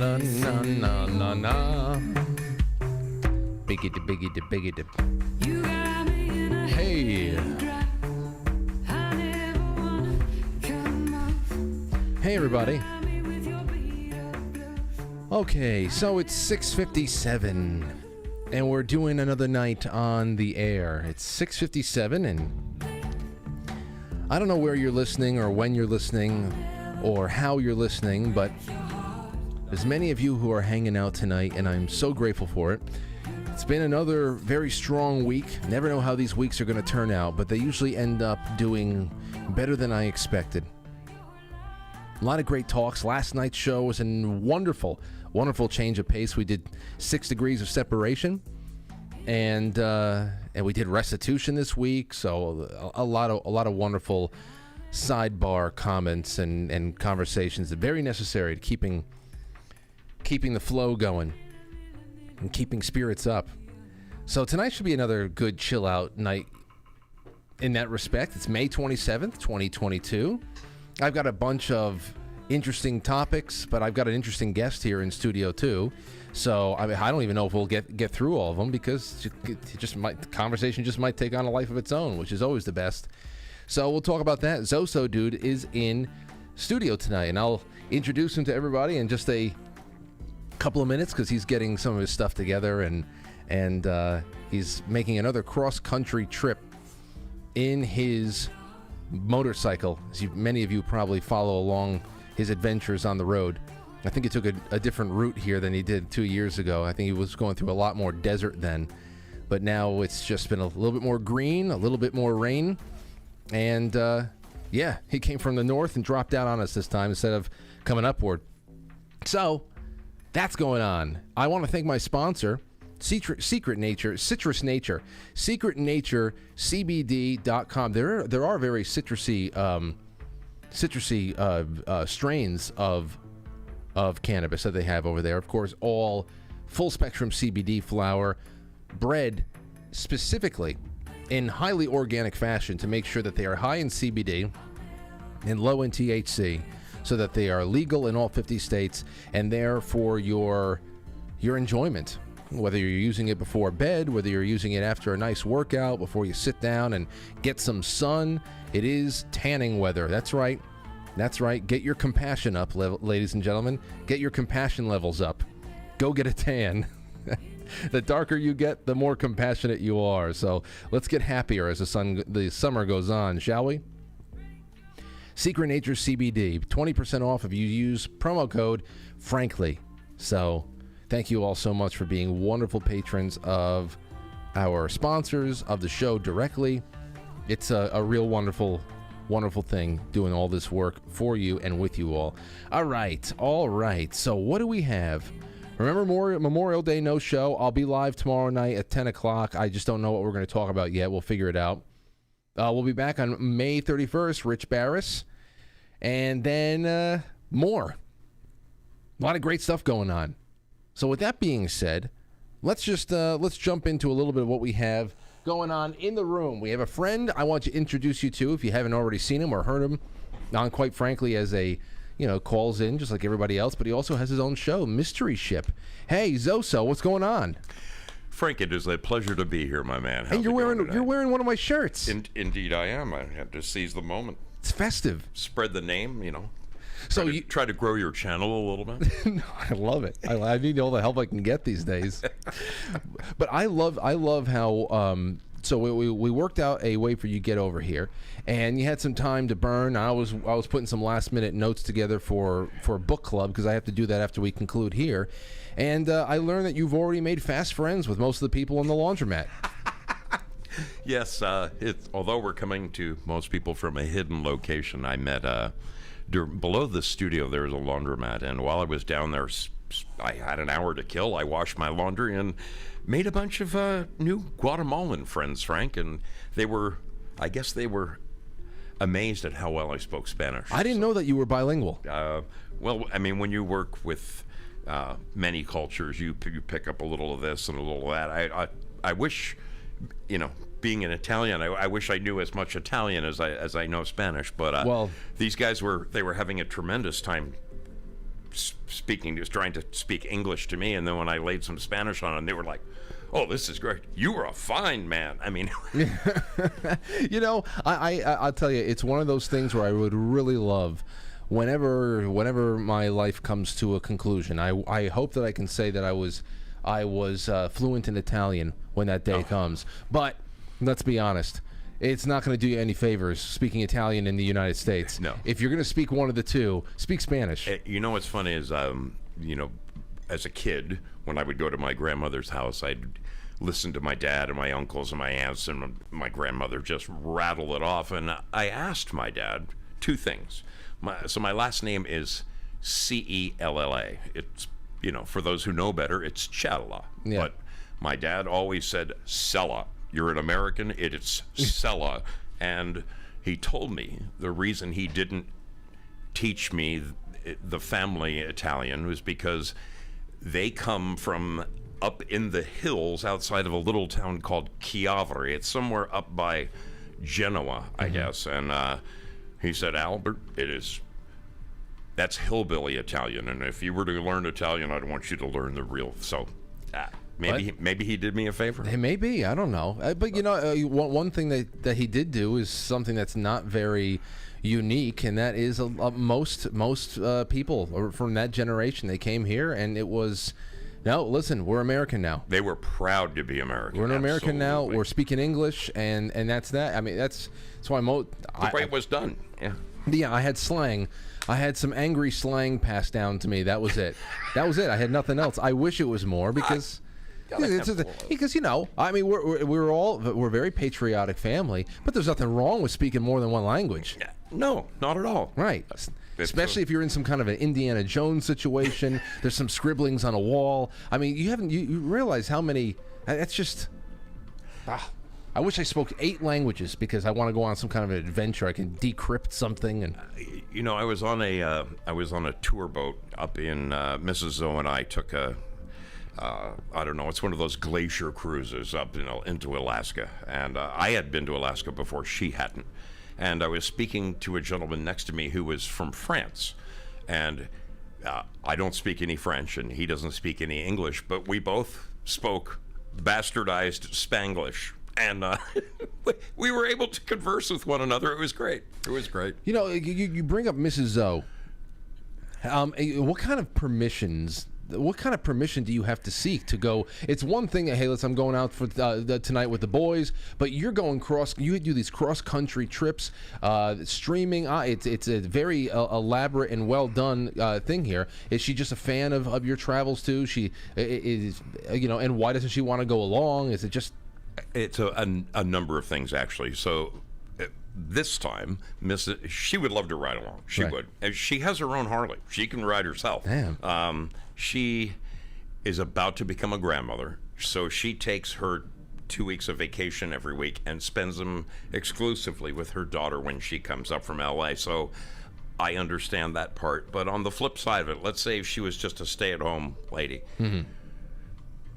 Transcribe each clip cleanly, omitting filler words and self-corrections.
na na na na na. Biggity biggity biggity. Hey. Hey everybody. Okay, so it's 6:57 and we're doing another night on the air. It's 6:57 and I don't know where you're listening or when you're listening or how you're listening, but there's many of you who are hanging out tonight and I'm so grateful for it. It's been another very strong week. Never know how these weeks are going to turn out, but they usually end up doing better than I expected. A lot of great talks. Last night's show was a wonderful change of pace. We did 6 degrees of separation, and we did restitution this week. So a lot of wonderful sidebar comments and conversations that are very necessary to keeping the flow going and keeping spirits up. So tonight should be another good chill out night in that respect. It's May 27th, 2022. I've got a bunch of interesting topics, but I've got an interesting guest here in studio too. So I don't even know if we'll get through all of them because the conversation just might take on a life of its own, which is always the best. So we'll talk about that. Zosodude is in studio tonight, and I'll introduce him to everybody in just a couple of minutes because he's getting some of his stuff together and he's making another cross-country trip in his motorcycle. As many of you probably follow along his adventures on the road. I think he took a different route here than he did 2 years ago. I think he was going through a lot more desert then, but now it's just been a little bit more green, a little bit more rain, and he came from the north and dropped down on us this time instead of coming upward. So that's going on. I want to thank my sponsor, Citrus Nature, CBD.com. There are very citrusy strains of cannabis that they have over there. Of course, all full spectrum CBD flower, bred specifically in highly organic fashion to make sure that they are high in CBD and low in THC, so that they are legal in all 50 states and there for your enjoyment. Whether you're using it before bed, whether you're using it after a nice workout, before you sit down and get some sun, it is tanning weather. That's right. Get your compassion up, ladies and gentlemen. Get your compassion levels up. Go get a tan. The darker you get, the more compassionate you are. So let's get happier as the summer goes on, shall we? Secret Nature CBD, 20% off if you use promo code Frankly. So thank you all so much for being wonderful patrons of our sponsors of the show directly. It's a real wonderful thing doing all this work for you and with you all. All right. So what do we have? Remember Memorial Day no show. I'll be live tomorrow night at 10 o'clock. I just don't know what we're going to talk about yet. We'll figure it out. We'll be back on May 31st, Rich Barris. And then more. A lot of great stuff going on. So with that being said, let's jump into a little bit of what we have going on in the room. We have a friend I want to introduce you to if you haven't already seen him or heard him on, quite frankly, as calls in just like everybody else, but he also has his own show, Mystery Ship. Hey, Zoso, what's going on? Frank, it is a pleasure to be here, my man. And you're wearing one of my shirts. Indeed I am. I had to seize the moment. It's festive. Spread the name, So try to grow your channel a little bit. No, I love it. I need all the help I can get these days. But I love how so we worked out a way for you to get over here, and you had some time to burn. I was putting some last minute notes together for book club because I have to do that after we conclude here, and I learned that you've already made fast friends with most of the people in the laundromat. Yes, although we're coming to most people from a hidden location, I met below the studio there was a laundromat, and while I was down there, I had an hour to kill. I washed my laundry and made a bunch of new Guatemalan friends, Frank, and I guess they were amazed at how well I spoke Spanish. I didn't know that you were bilingual. Well, I mean, when you work with many cultures, you pick up a little of this and a little of that. I wish, being an Italian, I wish I knew as much Italian as I know Spanish. But these guys were having a tremendous time trying to speak English to me, and then when I laid some Spanish on them, they were like, "Oh, this is great. You are a fine man." I mean, You know, I'll tell you, it's one of those things where I would really love, whenever my life comes to a conclusion, I hope that I can say that I was fluent in Italian when that day comes. But let's be honest, it's not going to do you any favors speaking Italian in the United States. No. If you're going to speak one of the two, speak Spanish. you know what's funny is, you know, as a kid, when I would go to my grandmother's house, I'd listen to my dad and my uncles and my aunts and my grandmother just rattle it off. And I asked my dad two things. So my last name is Cella. It's, you know, for those who know better, it's Cella. Yeah. But my dad always said Sella. You're an American, it's Sella. And he told me the reason he didn't teach me the family Italian was because they come from up in the hills outside of a little town called Chiavari. It's somewhere up by Genoa, I guess. And he said, "Albert, that's hillbilly Italian, and if you were to learn Italian, I'd want you to learn the real." So maybe he did me a favor. It may be, I don't know. But you know, one thing that he did do is something that's not very unique, and that is most people from that generation, they came here, and it was, no, listen, we're American now. They were proud to be American. We're an American now. Absolutely. We're speaking English, and that's that. I mean, that's why The way it was done. Yeah. Yeah, I had slang. I had some angry slang passed down to me. That was it. That was it. I had nothing else. I wish it was more because you know, I mean, we're a very patriotic family, but there's nothing wrong with speaking more than one language. No, not at all. Right. Especially if you're in some kind of an Indiana Jones situation. There's some scribblings on a wall. I mean, you realize how many. That's just. I wish I spoke 8 languages because I want to go on some kind of an adventure. I can decrypt something and. You know, I was on a tour boat up in Mrs. Zoe and I took a. I don't know. It's one of those glacier cruises up, into Alaska, and I had been to Alaska before she hadn't. And I was speaking to a gentleman next to me who was from France, and I don't speak any French, and he doesn't speak any English, but we both spoke bastardized Spanglish, and we were able to converse with one another. It was great. It was great. You know, you bring up Mrs. Zoe. What kind of permission do you have to seek to go? It's one thing, hey, I'm going out for tonight with the boys, but you're going you do these cross-country trips, streaming. It's a very elaborate and well-done thing here. Is she just a fan of your travels too? She is, you know, and why doesn't she want to go along? Is it just... It's a number of things, actually. So this time, she would love to ride along. She would. And she has her own Harley. She can ride herself. Damn. She is about to become a grandmother, so she takes her 2 weeks of vacation every week and spends them exclusively with her daughter when she comes up from LA. So I understand that part. But on the flip side of it, let's say if she was just a stay-at-home lady. Mm-hmm.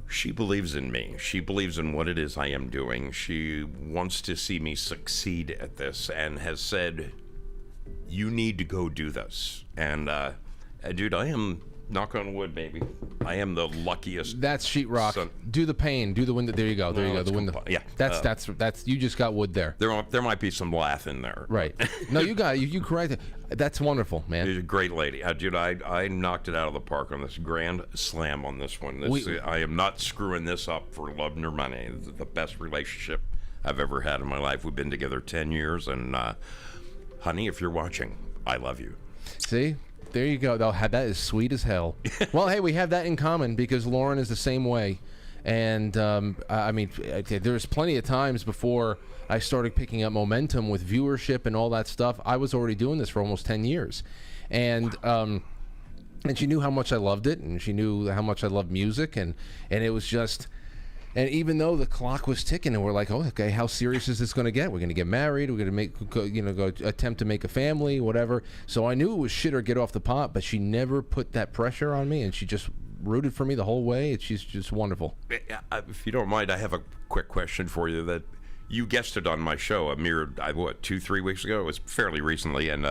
She believes in me. She believes in what it is I am doing. She wants to see me succeed at this and has said, "You need to go do this." And, dude, I am... Knock on wood, baby. I am the luckiest. That's sheetrock. Do the pane. Do the window. There you go. There you go. The window. Yeah. That's. You just got wood there. There might be some laugh in there. Right. No, you got it. You corrected. That's wonderful, man. She's a great lady. Dude, I knocked it out of the park on this grand slam on this one. I am not screwing this up for love nor money. This is the best relationship I've ever had in my life. We've been together 10 years, and honey, if you're watching, I love you. See? There you go. That is sweet as hell. Well, hey, we have that in common because Lauren is the same way. And, I mean, there's plenty of times before I started picking up momentum with viewership and all that stuff. I was already doing this for almost 10 years. And, and she knew how much I loved it, and she knew how much I loved music. And it was just... And even though the clock was ticking, and we're like, oh, okay, how serious is this going to get? We're going to get married. We're going to go attempt to make a family, whatever. So I knew it was shit or get off the pot, but she never put that pressure on me, and she just rooted for me the whole way. She's just wonderful. If you don't mind, I have a quick question for you that you guested on my show a mere, 2-3 weeks ago? It was fairly recently. And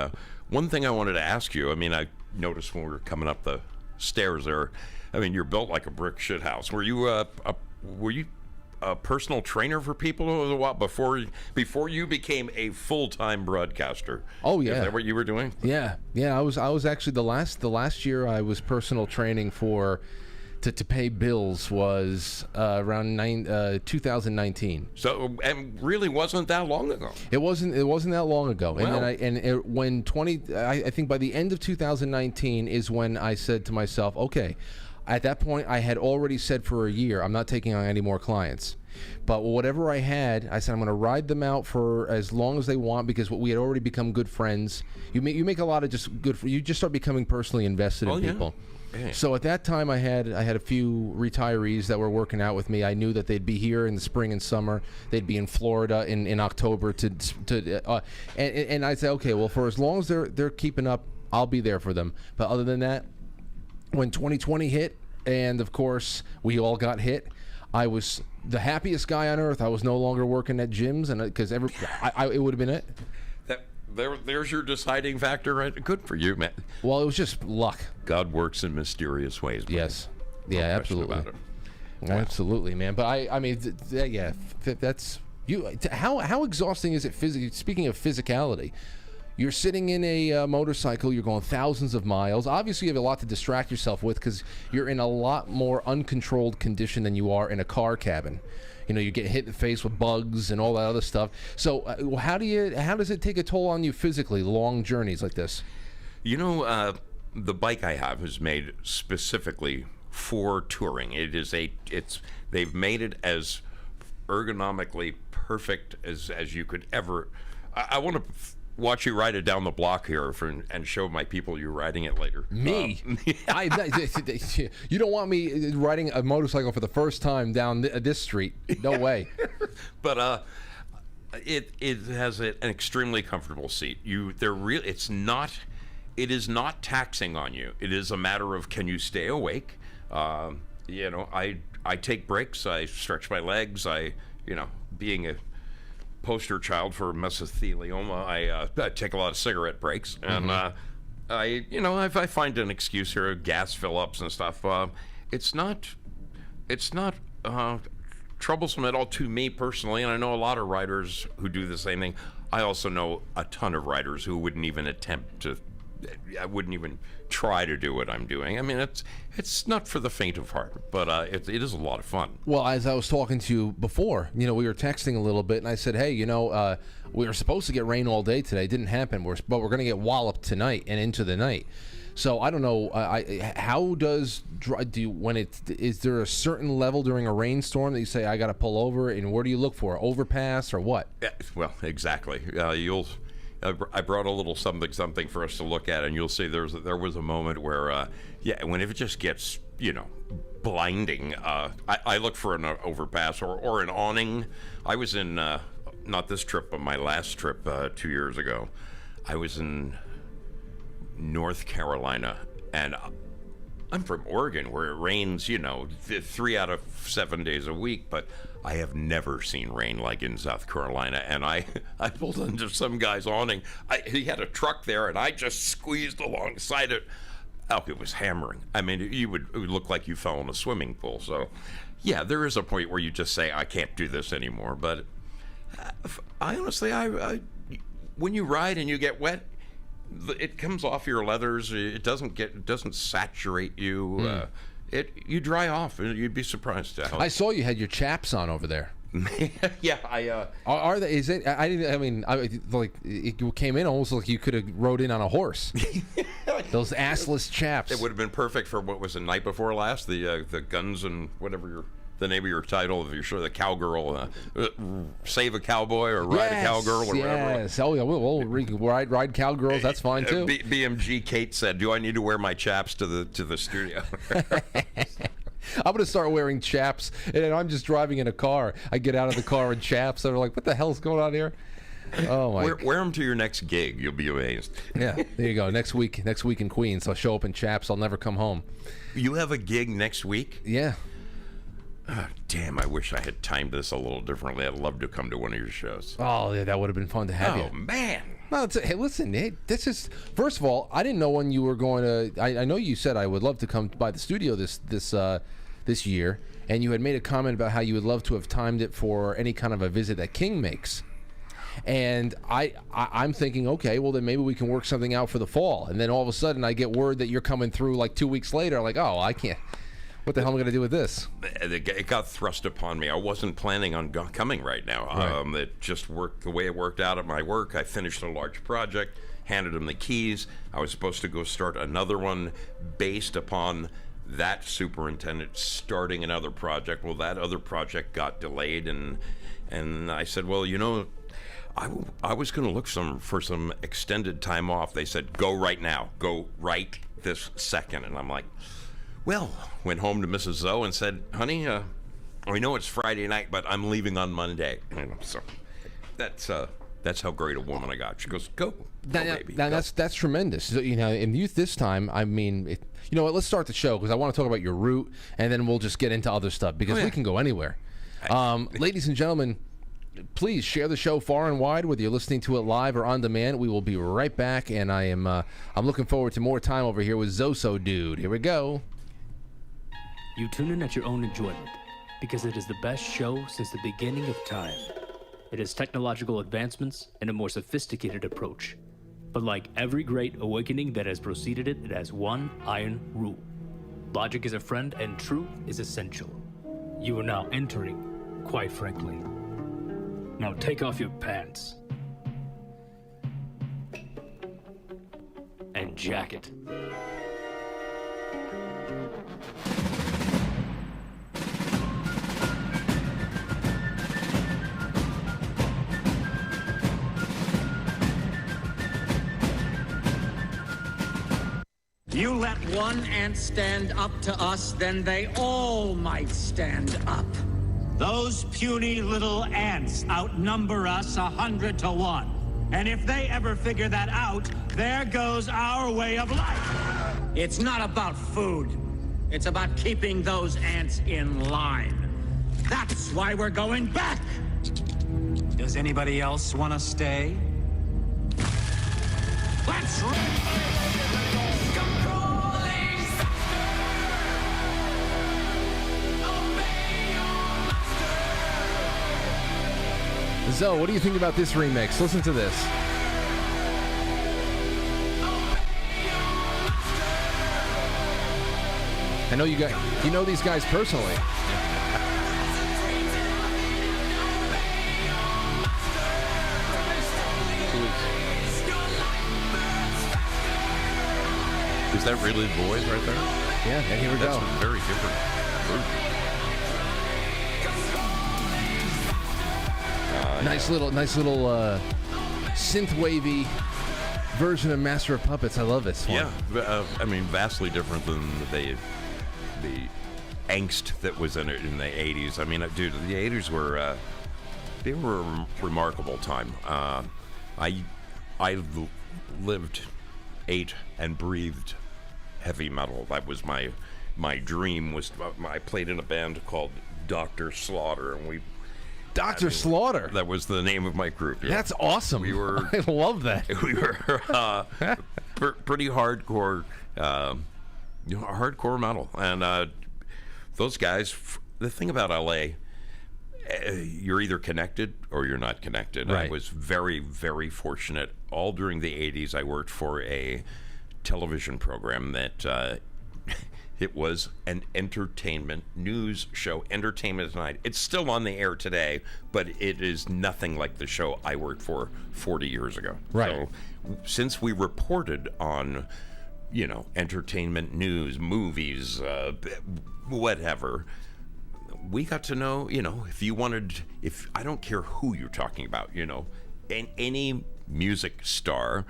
one thing I wanted to ask you, I mean, I noticed when we were coming up the stairs there. I mean, you're built like a brick shit house. Were you a personal trainer for people a while before you became a full-time broadcaster? Oh yeah, is that what you were doing? Yeah. I was actually the last year I was personal training for to pay bills was around 2019. So, and really wasn't that long ago. It wasn't that long ago. Wow. And then I think by the end of 2019 is when I said to myself, okay. At that point, I had already said for a year, I'm not taking on any more clients. But whatever I had, I said I'm going to ride them out for as long as they want, because we had already become good friends. You make a lot of just good. You just start becoming personally invested in people. Yeah. So at that time, I had a few retirees that were working out with me. I knew that they'd be here in the spring and summer. They'd be in Florida in October and I said, okay, well, for as long as they're keeping up, I'll be there for them. But other than that, when 2020 hit, and of course we all got hit, I was the happiest guy on earth. I was no longer working at gyms, and because it would have been it. There's your deciding factor, right? Good for you, man. Well, it was just luck. God works in mysterious ways. Man. Yes, No yeah, question absolutely, about it. Wow. Absolutely, man. But I mean, that's you. How exhausting is it physically? Speaking of physicality. You're sitting in a motorcycle, you're going thousands of miles. Obviously, you have a lot to distract yourself with because you're in a lot more uncontrolled condition than you are in a car cabin. You know, you get hit in the face with bugs and all that other stuff. So how does it take a toll on you physically, long journeys like this? You know, the bike I have is made specifically for touring. They've made it as ergonomically perfect as you could ever. I want to watch you ride it down the block here and show my people you're riding it later. Me? You don't want me riding a motorcycle for the first time down this street. No way. But it has an extremely comfortable seat. It is not taxing on you. It is a matter of, can you stay awake? You know, I take breaks. I stretch my legs. Being a poster child for mesothelioma, I take a lot of cigarette breaks, and I find an excuse here, gas fill-ups and stuff. It's not troublesome at all to me personally, and I know a lot of riders who do the same thing. I also know a ton of riders who wouldn't even try to do what I'm doing. I mean, it's not for the faint of heart, but it is a lot of fun. Well, as I was talking to you before, we were texting a little bit, and I said, hey, we were supposed to get rain all day today. It didn't happen, but we're going to get walloped tonight and into the night. So I don't know. Is there a certain level during a rainstorm that you say I got to pull over, and where do you look for? Overpass or what? Yeah, well, exactly. I brought a little something for us to look at, and you'll see there was a moment where, when it just gets, blinding, I look for an overpass or an awning. I was in, not this trip, but my last trip 2 years ago. I was in North Carolina, and I'm from Oregon, where it rains, 3 out of 7 days a week, but I have never seen rain like in South Carolina. And I pulled into some guy's awning. He had a truck there, and I just squeezed alongside it. Oh, it was hammering. I mean, it would look like you fell in a swimming pool. So, yeah, there is a point where you just say, I can't do this anymore. But I honestly, when you ride and you get wet, it comes off your leathers. It doesn't saturate you. You dry off. You'd be surprised at how. I saw you had your chaps on over there. Yeah, Are they? Is it? I didn't. I mean, it came in almost like you could have rode in on a horse. Those assless chaps. It would have been perfect for what was the night before last. The guns and whatever the name of your title of your show, the cowgirl, save a cowboy or ride a cowgirl or whatever. Yes. Oh yeah, we'll ride cowgirls. That's fine too. BMG Kate said, "Do I need to wear my chaps to the studio?" I'm gonna start wearing chaps, and I'm just driving in a car. I get out of the car in chaps. They're like, "What the hell's going on here?" Oh my! Wear them to your next gig. You'll be amazed. Yeah, there you go. Next week in Queens, I'll show up in chaps. I'll never come home. You have a gig next week? Yeah. Oh, damn, I wish I had timed this a little differently. I'd love to come to one of your shows. Oh, yeah, that would have been fun to have you. Oh, man. No, hey, listen, hey, this is first of all, I didn't know when you were going to. I know you said I would love to come by the studio this year, and you had made a comment about how you would love to have timed it for any kind of a visit that King makes. And I'm thinking, okay, well then maybe we can work something out for the fall. And then all of a sudden, I get word that you're coming through like 2 weeks later. Like, oh, I can't. What the hell am I going to do with this? It got thrust upon me. I wasn't planning on coming right now. Right. It just worked the way it worked out at my work. I finished a large project, handed him the keys. I was supposed to go start another one based upon that superintendent starting another project. Well, that other project got delayed, and I said, well, you know, I was going to look for some extended time off. They said, go right now. Go right this second. And I'm like, well, went home to Mrs. Zoe and said, honey, I know it's Friday night, but I'm leaving on Monday. And so that's how great a woman I got. She goes, go baby. Now go. that's tremendous. So, you know, in youth this time, I mean, you know what? Let's start the show because I want to talk about your route, and then we'll just get into other stuff because we can go anywhere. Ladies and gentlemen, please share the show far and wide, whether you're listening to it live or on demand. We will be right back, and I'm looking forward to more time over here with Zosodude. Here we go. You tune in at your own enjoyment, because it is the best show since the beginning of time. It has technological advancements and a more sophisticated approach. But like every great awakening that has preceded it, it has one iron rule. Logic is a friend and truth is essential. You are now entering, quite frankly. Now take off your pants. And jacket. You let one ant stand up to us, then they all might stand up. Those puny little ants outnumber us 100 to 1. And if they ever figure that out, there goes our way of life. It's not about food. It's about keeping those ants in line. That's why we're going back. Does anybody else want to stay? Let's Zoe, what do you think about this remix? Listen to this. I know you know these guys personally. Is that really the boys right there? Yeah, and here we That's go. a very different version. Nice little synth wavy version of Master of Puppets. I love this one. Yeah, I mean, vastly different than the angst that was in it in the 80s. I mean, dude, the 80s were they were a remarkable time. I lived, ate, and breathed heavy metal. That was my dream. Was I played in a band called Dr. Slaughter, and Dr. Slaughter. that was the name of my group. Yeah. That's awesome. We were. I love that. We were pretty hardcore, hardcore metal, and those guys. The thing about LA, you're either connected or you're not connected. Right. I was very, very fortunate. All during the 80s, I worked for a television program that it was an entertainment news show, Entertainment Tonight. It's still on the air today, but it is nothing like the show I worked for 40 years ago. Right. So since we reported on, entertainment news, movies, whatever, we got to know, if I don't care who you're talking about, any music star,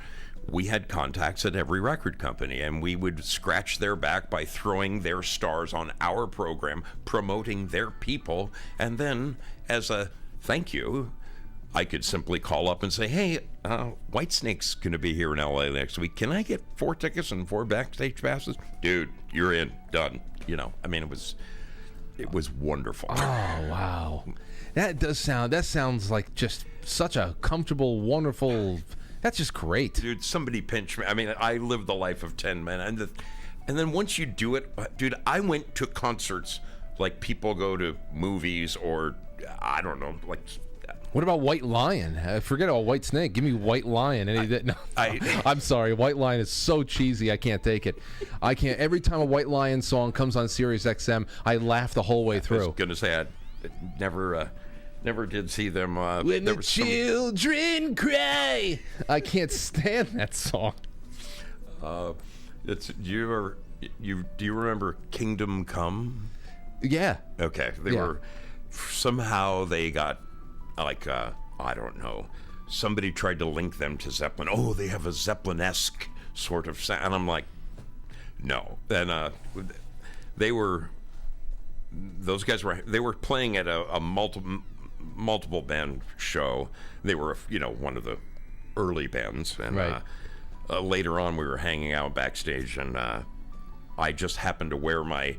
we had contacts at every record company, and we would scratch their back by throwing their stars on our program, promoting their people, and then as a thank you, I could simply call up and say, hey, Whitesnake's going to be here in LA next week. Can I get 4 tickets and 4 backstage passes? Dude, you're in. Done. It was wonderful. Oh, wow. That sounds like just such a comfortable, wonderful That's just great. Dude, somebody pinch me. I mean, I lived the life of 10 men. And then once you do it, dude, I went to concerts like people go to movies or, I don't know, like... What about White Lion? Forget about White Snake. Give me White Lion. I'm sorry. White Lion is so cheesy. I can't take it. I can't. Every time a White Lion song comes on Sirius XM, I laugh the whole way through. I was going to say, I never did see them. When the children cry. I can't stand that song. Do you remember Kingdom Come? Yeah. Okay. They got, like, I don't know, somebody tried to link them to Zeppelin. Oh, they have a Zeppelin-esque sort of sound. And I'm like, no. And those guys were playing at a multiple band show. They were, one of the early bands. And right. Later on, we were hanging out backstage, and I just happened to wear my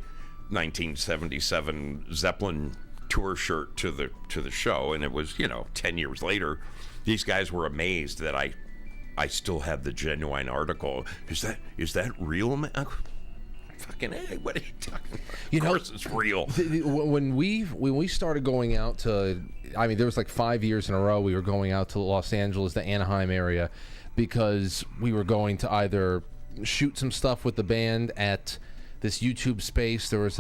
1977 Zeppelin tour shirt to the show, and it was 10 years later. These guys were amazed that I still had the genuine article. Is that real, man? Fucking hey, what are you talking about? Of course it's real. When we started going out to, I mean, there was like 5 years in a row we were going out to Los Angeles, the Anaheim area, because we were going to either shoot some stuff with the band at this YouTube space. There was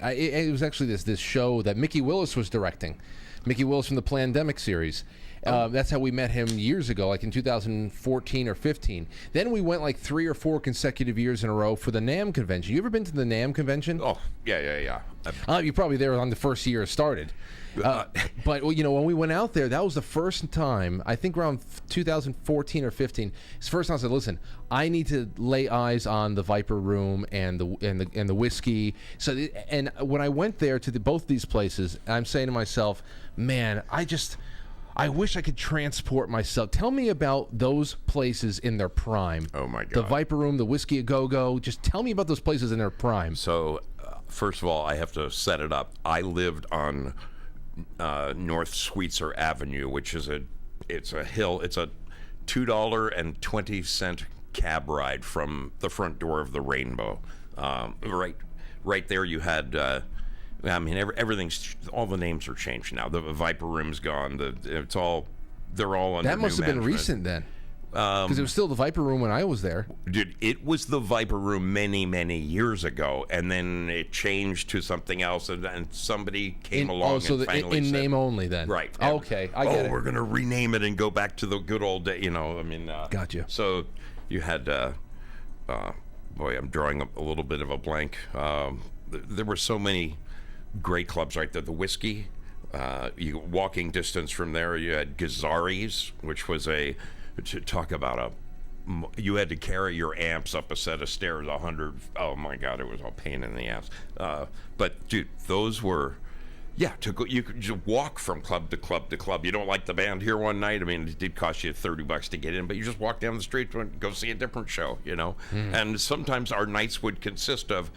it was actually this show that Mickey Willis was directing. Mickey Willis from the Plandemic series. That's how we met him years ago, like in 2014 or 15. Then we went like 3 or 4 consecutive years in a row for the NAMM convention. You ever been to the NAMM convention? Oh, yeah. You're probably there on the first year it started. But when we went out there, that was the first time, I think around 2014 or 15. It's the first time I said, "Listen, I need to lay eyes on the Viper Room and the whiskey." So, and when I went there to both these places, I'm saying to myself, "Man, I wish I could transport myself." Tell me about those places in their prime. Oh my God. The Viper Room, the Whiskey A Go Go. Just tell me about those places in their prime. So, first of all, I have to set it up. I lived on North Sweetser Avenue, which is it's a hill. It's a $2.20 cab ride from the front door of the Rainbow. Right there, you had. I mean, everything's. All the names are changed now. The Viper Room's gone. They're all under. That must have been management. recent then. Because it was still the Viper Room when I was there. Dude, it was the Viper Room many, many years ago, and then it changed to something else, and somebody came along and finally in said, name only then. Right. Okay, I get it. We're going to rename it and go back to the good old day, Gotcha. So you had, boy, I'm drawing a little bit of a blank. There were so many great clubs right there. The Whiskey, walking distance from there, you had Gazzari's, which was to talk about you had to carry your amps up a set of stairs 100. Oh my God, it was a pain in the ass. But dude, those were, to go. You could just walk from club to club to club. You don't like the band here one night. I mean, it did cost you $30 to get in, but you just walk down the street to go see a different show. And sometimes our nights would consist of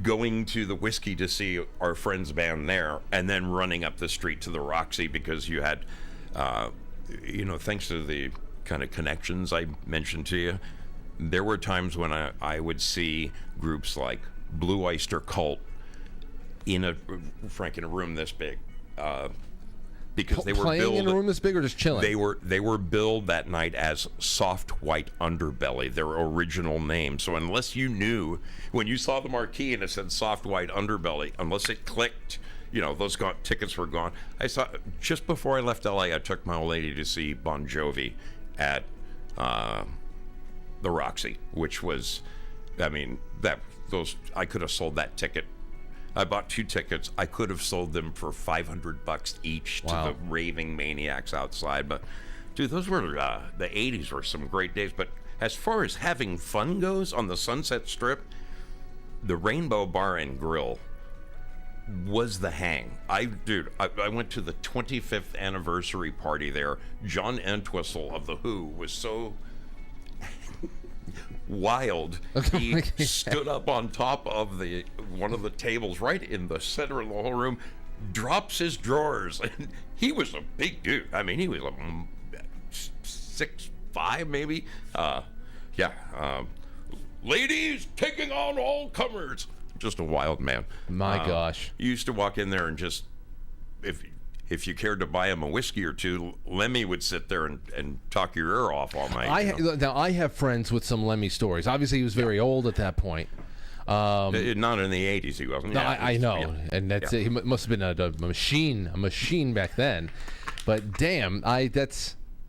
going to the Whiskey to see our friend's band there, and then running up the street to the Roxy, because you had, thanks to the kind of connections I mentioned to you, there were times when I would see groups like Blue Oyster Cult in a room this big, because they were playing billed in a room this big or just chilling. They were billed that night as Soft White Underbelly, their original name. So unless you knew, when you saw the marquee and it said Soft White Underbelly, unless it clicked, those tickets were gone. I saw, just before I left LA, I took my old lady to see Bon Jovi at the Roxy, which was, I could have sold that ticket. I bought 2 tickets. I could have sold them for $500 each to the raving maniacs outside. But, dude, those were the 80s were some great days. But as far as having fun goes on the Sunset Strip, the Rainbow Bar and Grill was the hang. I went to the 25th anniversary party there. John Entwistle of The Who was so wild. He stood up on top of one of the tables right in the center of the whole room, drops his drawers, and he was a big dude. I mean, he was a 5 maybe. Yeah. Ladies taking on all comers. Just a wild man. My gosh. You used to walk in there and just, if you cared to buy him a whiskey or two, Lemmy would sit there and talk your ear off all night. Now, I have friends with some Lemmy stories. Obviously, he was very old at that point. Not in the 80s, he wasn't. No, Yeah, I know, yeah. and that's he must have been a machine back then. But damn, I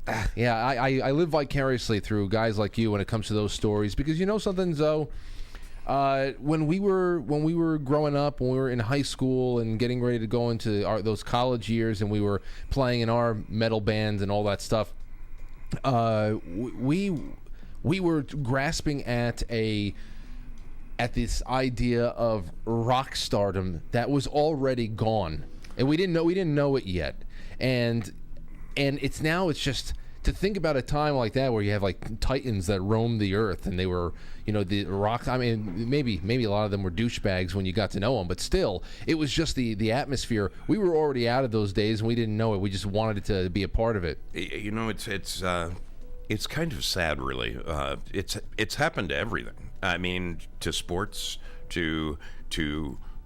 live vicariously through guys like you when it comes to those stories, because you know something, Zoe. When we were growing up, when we were in high school and getting ready to go into those college years, and we were playing in our metal bands and all that stuff, we were grasping at this idea of rock stardom that was already gone, and we didn't know it yet, and it's just to think about a time like that where you have like titans that roamed the earth, and they were, the rock. I mean, maybe a lot of them were douchebags when you got to know them, but still, it was just the atmosphere. We were already out of those days, and we didn't know it. We just wanted it to be a part of it. It's kind of sad, really. It's happened to everything. I mean, to sports, to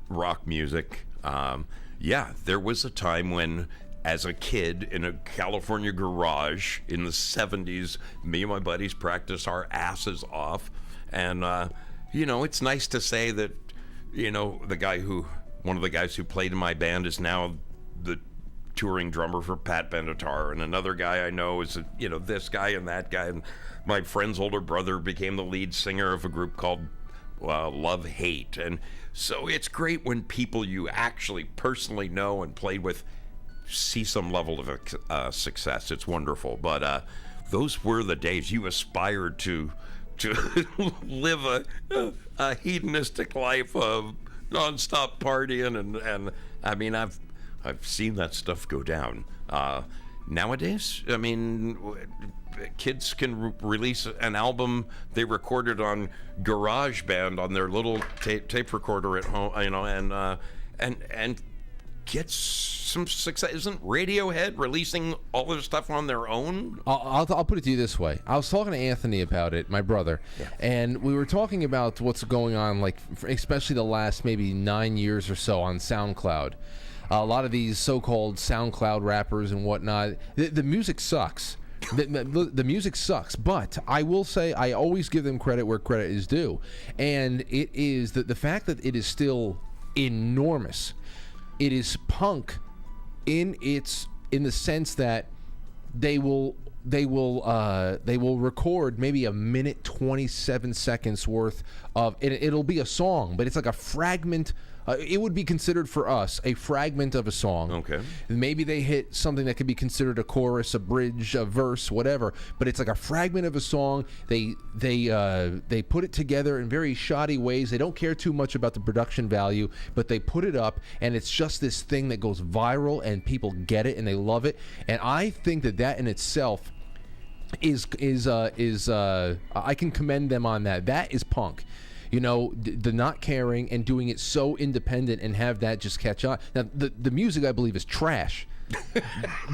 rock music. Yeah, there was a time when, as a kid in a California garage in the 70s, me and my buddies practiced our asses off. And, it's nice to say that, one of the guys who played in my band is now the touring drummer for Pat Benatar. And another guy I know is, this guy and that guy. And my friend's older brother became the lead singer of a group called Love Hate. And so it's great when people you actually personally know and played with see some level of success. It's wonderful. But those were the days you aspired to live a hedonistic life of nonstop partying, and I mean, I've seen that stuff go down. Nowadays, I mean, kids can release an album they recorded on GarageBand on their little tape recorder at home, and get some success. Isn't Radiohead releasing all their stuff on their own? I'll put it to you this way. I was talking to Anthony about it, my brother, and we were talking about what's going on, like especially the last maybe 9 years or so on SoundCloud. A lot of these so-called SoundCloud rappers and whatnot, the music sucks. The music sucks, but I will say I always give them credit where credit is due, and it is the fact that it is still enormous. It is punk in the sense that they will record maybe a minute 27 seconds worth of it'll be a song, but it's like a fragment. It would be considered for us a fragment of a song. Okay. Maybe they hit something that could be considered a chorus, a bridge, a verse, whatever. But it's like a fragment of a song. They put it together in very shoddy ways. They don't care too much about the production value, but they put it up, and it's just this thing that goes viral, and people get it and they love it. And I think that in itself is I can commend them on that. That is punk. The not caring and doing it so independent and have that just catch on. Now, the music, I believe, is trash.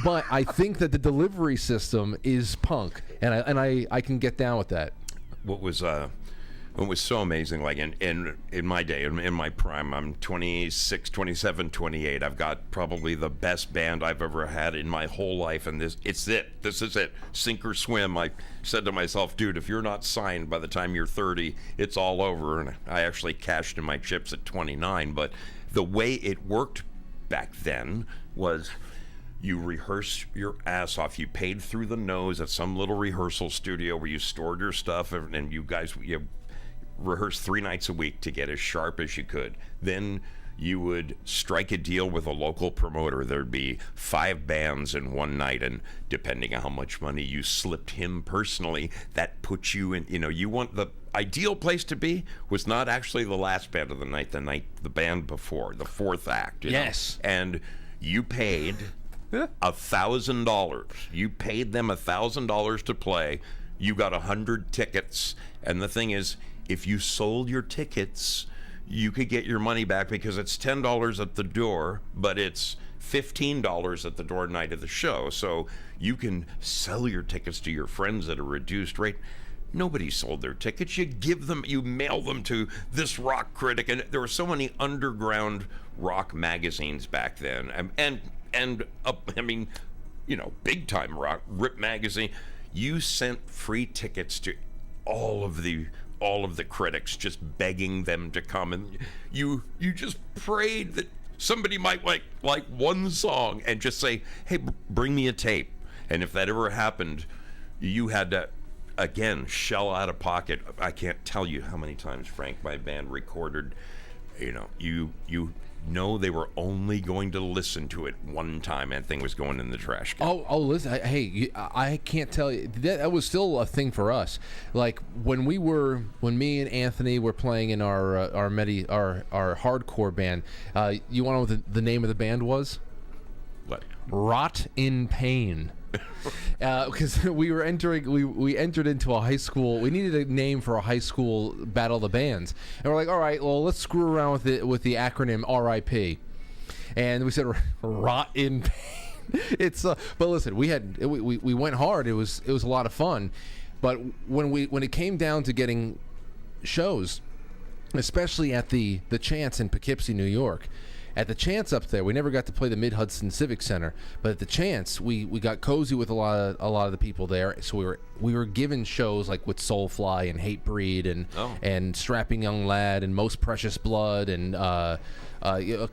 But I think that the delivery system is punk, and I can get down with that. What was so amazing, like in my day, in my prime, I'm 26, 27, 28. I've got probably the best band I've ever had in my whole life, and this is it, sink or swim. I said to myself, dude, if you're not signed by the time you're 30, it's all over. And I actually cashed in my chips at 29. But the way it worked back then was you rehearse your ass off. You paid through the nose at some little rehearsal studio where you stored your stuff, and you rehearsed 3 nights a week to get as sharp as you could. Then you would strike a deal with a local promoter. There'd be 5 bands in one night, and depending on how much money you slipped him personally, that puts you in, you want the ideal place to be was not actually the last band of the night, the band before, the 4th act. Yes. And you paid $1,000. You paid them $1,000 to play. You got 100 tickets. And the thing is, if you sold your tickets, you could get your money back because it's $10 at the door, but it's $15 at the door night of the show. So you can sell your tickets to your friends at a reduced rate. Nobody sold their tickets. You mail them to this rock critic, and there were so many underground rock magazines back then, I mean, big time rock, Rip magazine. You sent free tickets to all of the critics, just begging them to come, and you just prayed that somebody might like one song and just say, hey, bring me a tape. And if that ever happened, you had to again shell out of pocket. I can't tell you how many times, Frank, my band recorded, you know they were only going to listen to it one time, and thing was going in the trash can. Listen, hey, I can't tell you, that was still a thing for us. Like when me and Anthony were playing in our hardcore band, you want to know what the name of the band was? What? Rot in Pain. Because we entered into a high school. We needed a name for a high school battle of the bands, and we're like, all right, well, let's screw around with the acronym RIP, and we said Rot in Pain. But listen, we went hard. It was a lot of fun, but when it came down to getting shows, especially at the Chance in Poughkeepsie, New York. At the Chance up there, we never got to play the Mid-Hudson Civic Center, but at the Chance, we got cozy with a lot of the people there. So we were given shows like with Soulfly and Hatebreed and Strapping Young Lad and Most Precious Blood and a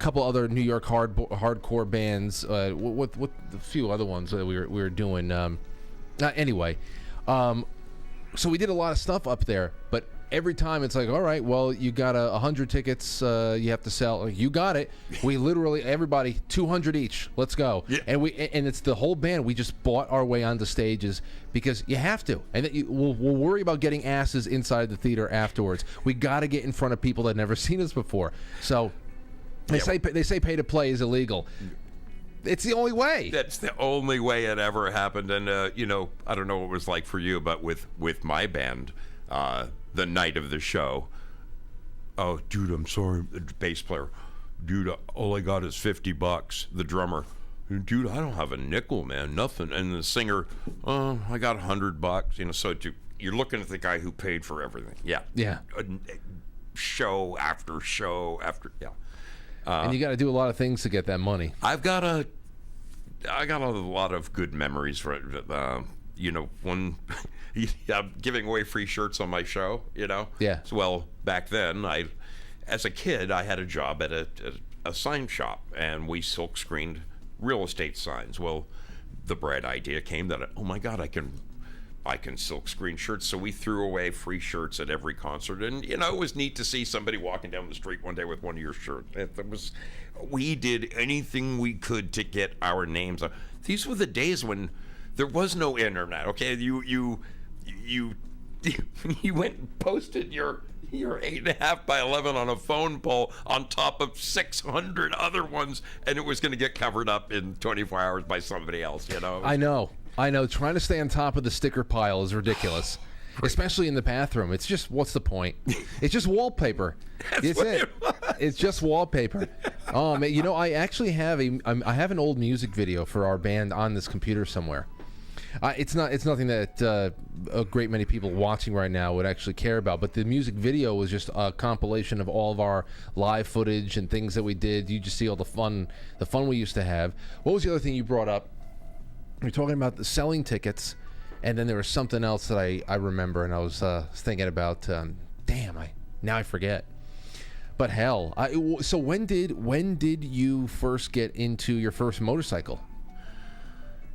couple other New York hardcore bands with a few other ones that we were doing. Anyway, so we did a lot of stuff up there, but every time it's like, all right, well, you got 100 tickets you have to sell. You got it. We literally, everybody, 200 each. Let's go. Yeah. And it's the whole band. We just bought our way onto stages because you have to. And we'll worry about getting asses inside the theater afterwards. We got to get in front of people that never seen us before. So they say pay to play is illegal. It's the only way. That's the only way it ever happened. And, I don't know what it was like for you, but with my band, the night of the show, oh, dude, I'm sorry, the bass player, dude, all I got is $50. The drummer, dude, I don't have a nickel, man, nothing. And the singer, oh, I got $100. So you're looking at the guy who paid for everything. Yeah. Show after show after, yeah. And you got to do a lot of things to get that money. I got a lot of good memories for it. When I'm giving away free shirts on my show, Yeah. So, well, back then, as a kid, I had a job at a sign shop, and we silk screened real estate signs. Well, the bright idea came that, oh my God, I can silk screen shirts. So we threw away free shirts at every concert, and it was neat to see somebody walking down the street one day with one of your shirts. We did anything we could to get our names on. These were the days when there was no internet. Okay, you went and posted your 8.5 by 11 on a phone pole on top of 600 other ones, and it was going to get covered up in 24 hours by somebody else. I know. Trying to stay on top of the sticker pile is ridiculous, especially in the bathroom. It's just, what's the point? It's just wallpaper. That's it. It's just wallpaper. Oh man, I actually have I have an old music video for our band on this computer somewhere. It's nothing that a great many people watching right now would actually care about, but the music video was just a compilation of all of our live footage and things that we did. You just see all the fun we used to have. What was the other thing you brought up? You're talking about the selling tickets, and then there was something else that I remember, and I was thinking about. Now I forget. But hell, so when did you first get into your first motorcycle?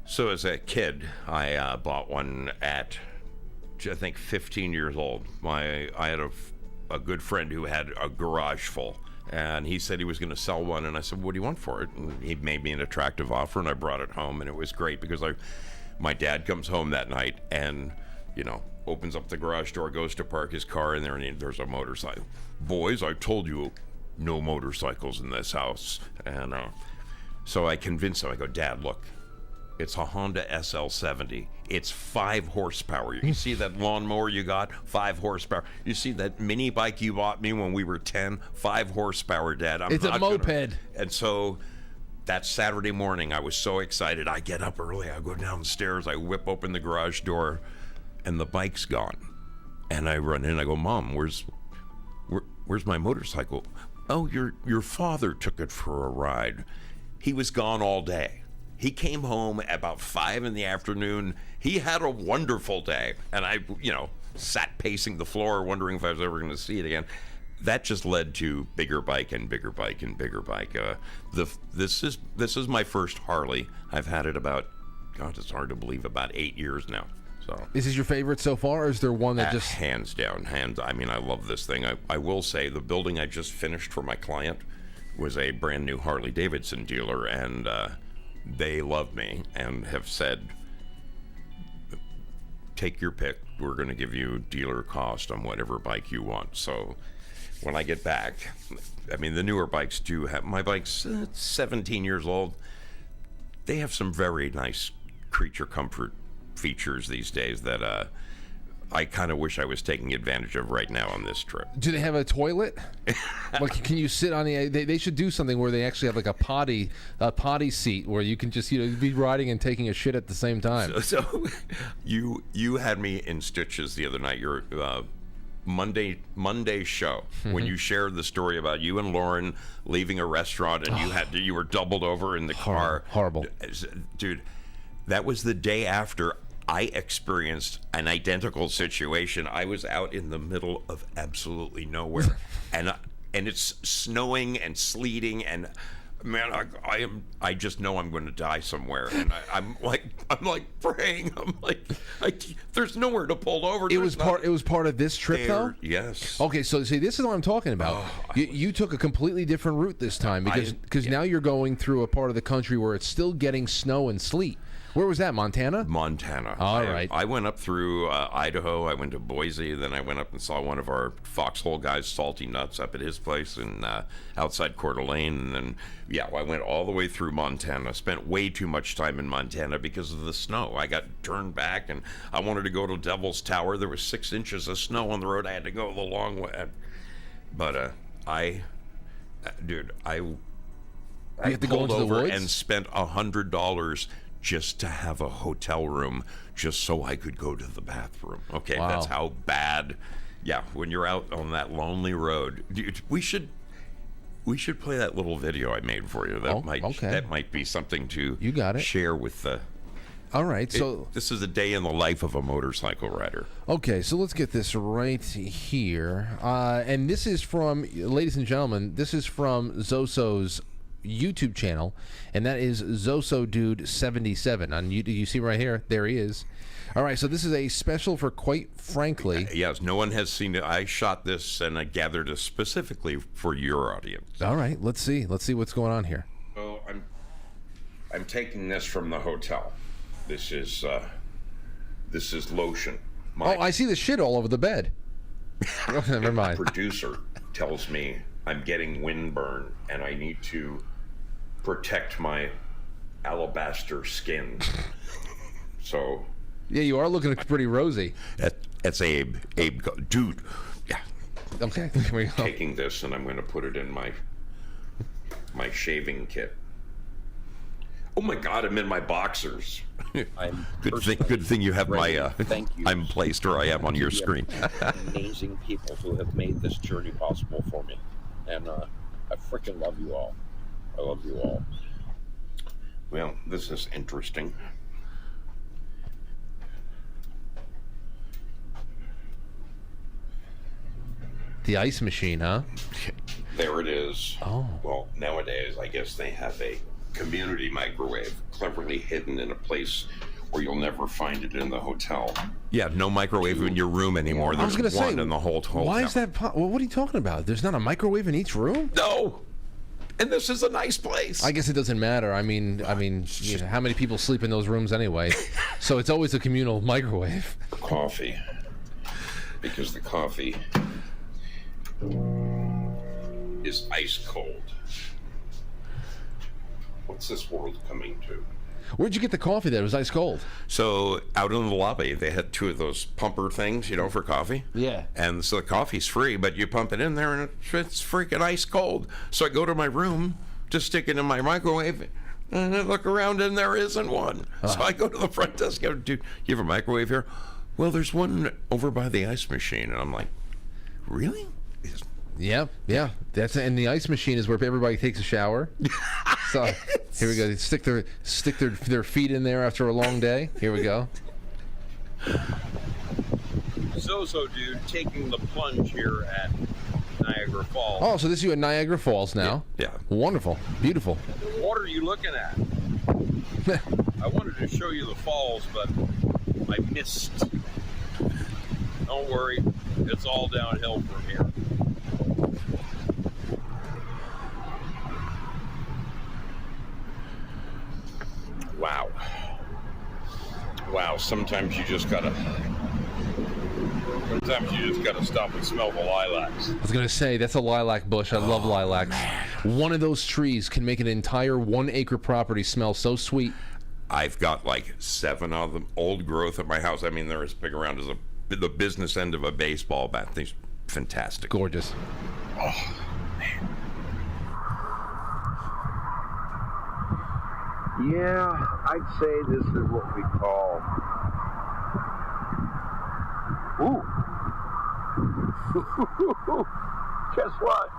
So as a kid, I bought one at, I think, 15 years old. I had a good friend who had a garage full, and he said he was going to sell one, and I said, what do you want for it? And he made me an attractive offer, and I brought it home, and it was great because my dad comes home that night and, opens up the garage door, goes to park his car in there, and there's a motorcycle. Boys, I told you, no motorcycles in this house. And so I convinced him. I go, Dad, look, It's a Honda SL70. It's 5 horsepower. You see that lawnmower you got? 5 horsepower. You see that mini bike you bought me when we were 10? 5 horsepower, Dad. It's a moped. And so that Saturday morning, I was so excited. I get up early. I go downstairs. I whip open the garage door, and the bike's gone. And I run in. I go, Mom, where's my motorcycle? Oh, your father took it for a ride. He was gone all day. He came home at about 5 in the afternoon. He had a wonderful day. And I, sat pacing the floor wondering if I was ever going to see it again. That just led to bigger bike and bigger bike and bigger bike. This is my first Harley. I've had it about, God, it's hard to believe, about 8 years now. So Is this your favorite so far, or is there one that just... Hands down, I mean, I love this thing. I will say the building I just finished for my client was a brand new Harley Davidson dealer, and they love me and have said, take your pick. We're going to give you dealer cost on whatever bike you want. So when I get back, I mean, the newer bikes do have, my bike's 17 years old. They have some very nice creature comfort features these days that I kind of wish I was taking advantage of right now on this trip. Do they have a toilet? Like, can you sit on the? They should do something where they actually have like a potty seat where you can just be riding and taking a shit at the same time. So you had me in stitches the other night. Your Monday show when you shared the story about you and Lauren leaving a restaurant and you were doubled over in the car. Horrible, dude. That was the day after I experienced an identical situation. I was out in the middle of absolutely nowhere, and it's snowing and sleeting, and man, I just know I'm going to die somewhere, and I'm like praying. I'm like, there's nowhere to pull over. It was part of this trip, though. Yes. Okay, so see, this is what I'm talking about. You took a completely different route this time because now you're going through a part of the country where it's still getting snow and sleet. Where was that, Montana? Montana. All right. I went up through Idaho. I went to Boise. Then I went up and saw one of our Foxhole guys, Salty Nuts, up at his place in outside Coeur d'Alene. And then, I went all the way through Montana. Spent way too much time in Montana because of the snow. I got turned back, and I wanted to go to Devil's Tower. There was 6 inches of snow on the road. I had to go the long way. But I have to go into the over woods? and spent $100 just to have a hotel room, just so I could go to the bathroom. Okay, wow. That's how bad. Yeah, when you're out on that lonely road, we should play that little video I made for you. That might be something to share with the. All right, so this is a day in the life of a motorcycle rider. Okay, so let's get this right here, and this is from, ladies and gentlemen, this is from Zoso's YouTube channel, and that is Zosodude 77 on YouTube. You see right here, there he is. All right, so this is a special for Quite Frankly. Yes, no one has seen it. I shot this and I gathered it specifically for your audience. All right, let's see what's going on here. So I'm taking this from the hotel. This is lotion. I see the shit all over the bed. Never mind. Producer tells me I'm getting windburn and I need to protect my alabaster skin. So. Yeah, you are looking pretty rosy. That's Abe. Abe, dude. Yeah. Okay. Here we go. Taking this and I'm going to put it in my shaving kit. Oh my God! I'm in my boxers. Good thing you have my. I'm placed where I am on your screen. Amazing people who have made this journey possible for me, and I freaking love you all. I love you all. Well, this is interesting. The ice machine, huh? There it is. Oh. Well, nowadays, I guess they have a community microwave cleverly hidden in a place where you'll never find it in the hotel. Yeah, no microwave in your room anymore. There's one in the whole hotel. Why is that? Well, what are you talking about? There's not a microwave in each room? No. And this is a nice place. I guess it doesn't matter. I mean, you know, how many people sleep in those rooms anyway? So it's always a communal microwave. Coffee, because the coffee is ice cold. What's this world coming to? Where'd you get the coffee that was ice cold? So out in the lobby, they had 2 of those pumper things, for coffee. Yeah. And so the coffee's free, but you pump it in there and it's freaking ice cold. So I go to my room to stick it in my microwave, and I look around and there isn't one. So I go to the front desk. I go, dude, you have a microwave here? Well, there's one over by the ice machine. And I'm like, really? Yeah. And the ice machine is where everybody takes a shower. So here we go. They stick their feet in there after a long day. Here we go. Zosodude taking the plunge here at Niagara Falls. Oh, so this is you at Niagara Falls now. Yeah. Wonderful. Beautiful. What are you looking at? I wanted to show you the falls, but I missed. Don't worry, it's all downhill from here. Wow, sometimes you just gotta stop and smell the lilacs. I was going to say, that's a lilac bush. I love lilacs. One of those trees can make an entire 1-acre property smell so sweet. I've got like 7 of them, old growth at my house. I mean, they're as big around as the business end of a baseball bat. Things fantastic. Gorgeous. Oh, man. Yeah, I'd say this is what we call... Ooh. Guess what?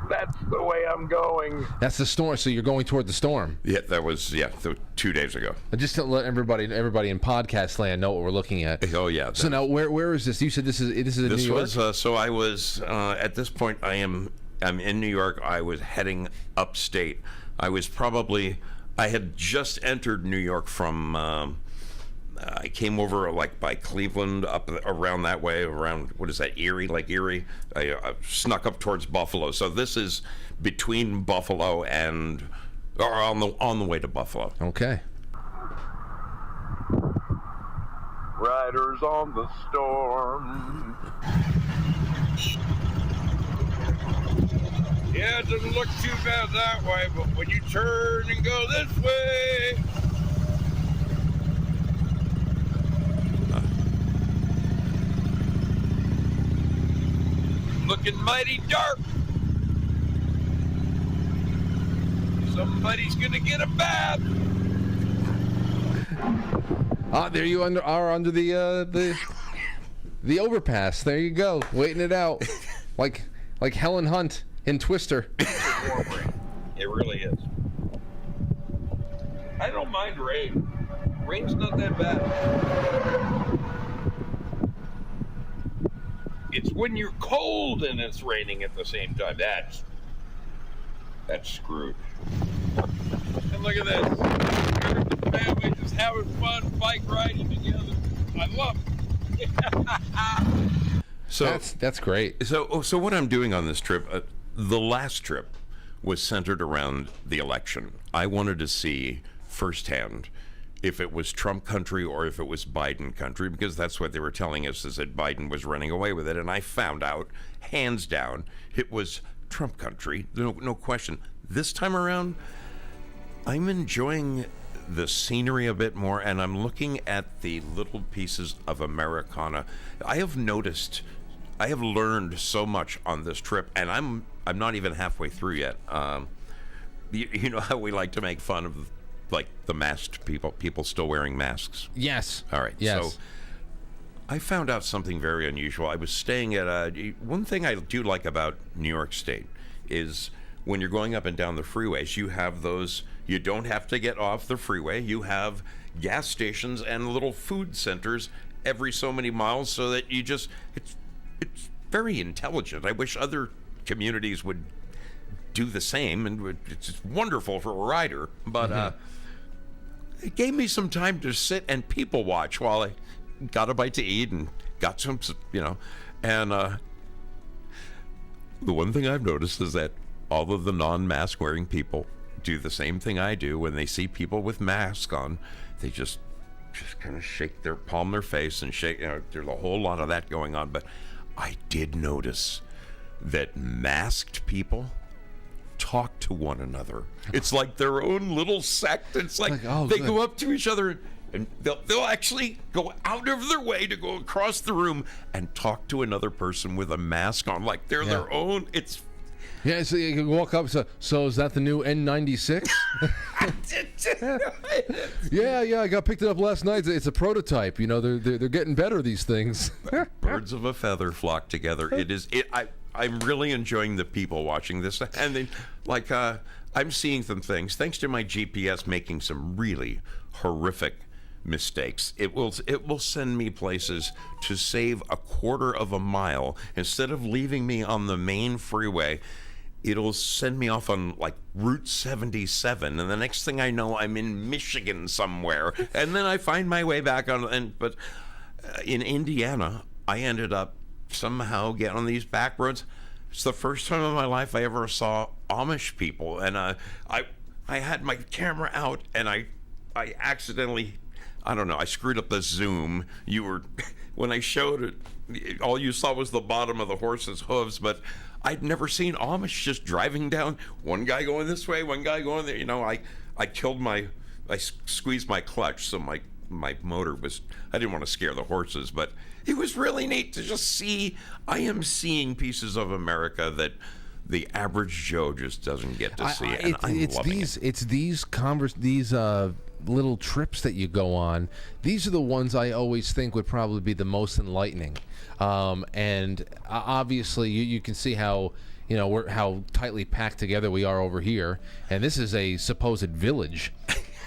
That's the way I'm going. That's the storm. So you're going toward the storm. Yeah, that was 2 days ago. Just to let everybody in podcast land know what we're looking at. Oh yeah. So now where is this? You said this is in New York? This was so I was at this point I'm in New York. I was heading upstate. I had just entered New York from I came over like by Cleveland, up around that way, around, what is that, Erie, Lake Erie. I snuck up towards Buffalo. So this is between Buffalo and, or on the way to Buffalo. Okay. Riders on the storm. Yeah, it doesn't look too bad that way, but when you turn and go this way... Looking mighty dark. Somebody's gonna get a bath. There you are under the overpass. There you go, waiting it out, like Helen Hunt in Twister. It really is. I don't mind rain. Rain's not that bad. It's when you're cold and it's raining at the same time. That's screwed. And look at this. The family just having fun, bike riding together. I love it. So that's great. So what I'm doing on this trip, the last trip was centered around the election. I wanted to see firsthand if it was Trump country or if it was Biden country, because that's what they were telling us, is that Biden was running away with it. And I found out, hands down, it was Trump country. No question. This time around, I'm enjoying the scenery a bit more, and I'm looking at the little pieces of Americana. I have learned so much on this trip, and I'm not even halfway through yet. You know how we like to make fun of like the masked people still wearing masks? Yes. All right. Yes. So I found out something very unusual. I was staying at one thing I do like about New York State is when you're going up and down the freeways, you have those, you don't have to get off the freeway. You have gas stations and little food centers every so many miles, so that you just, it's very intelligent. I wish other communities would do the same, and it's wonderful for a rider, but it gave me some time to sit and people watch while I got a bite to eat and got some, and the one thing I've noticed is that all of the non-mask wearing people do the same thing I do. When they see people with masks on, they just kind of shake their palm their face and shake. There's a whole lot of that going on, but I did notice that masked people talk to one another. It's like their own little sect. It's like oh, they good. go up to each other and they'll actually go out of their way to go across the room and talk to another person with a mask on, like they're their own. It's Yeah, so you can walk up. So is that the new N96? yeah. I got picked it up last night. It's a prototype. You know, they're getting better, these things. birds of a feather flock together. I'm really enjoying the people watching this, and then I'm seeing some things thanks to my GPS making some really horrific mistakes. It will send me places to save a quarter of a mile. Instead of leaving me on the main freeway, it'll send me off on like Route 77, and the next thing I know, I'm in Michigan somewhere, and then I find my way back on. But in Indiana, I ended up somehow getting on these back roads. It's the first time in my life I ever saw Amish people, and I had my camera out, and I accidentally, I don't know, I screwed up the zoom. When I showed it, all you saw was the bottom of the horse's hooves, but I'd never seen Amish just driving down, one guy going this way, one guy going there. You know, I squeezed my clutch, so my motor was, I didn't want to scare the horses, but it was really neat to just see. I am seeing pieces of America that the average Joe just doesn't get to see, and I'm loving it. It's these little trips that you go on. These are the ones I always think would probably be the most enlightening. And obviously, you can see how how tightly packed together we are over here, and this is a supposed village.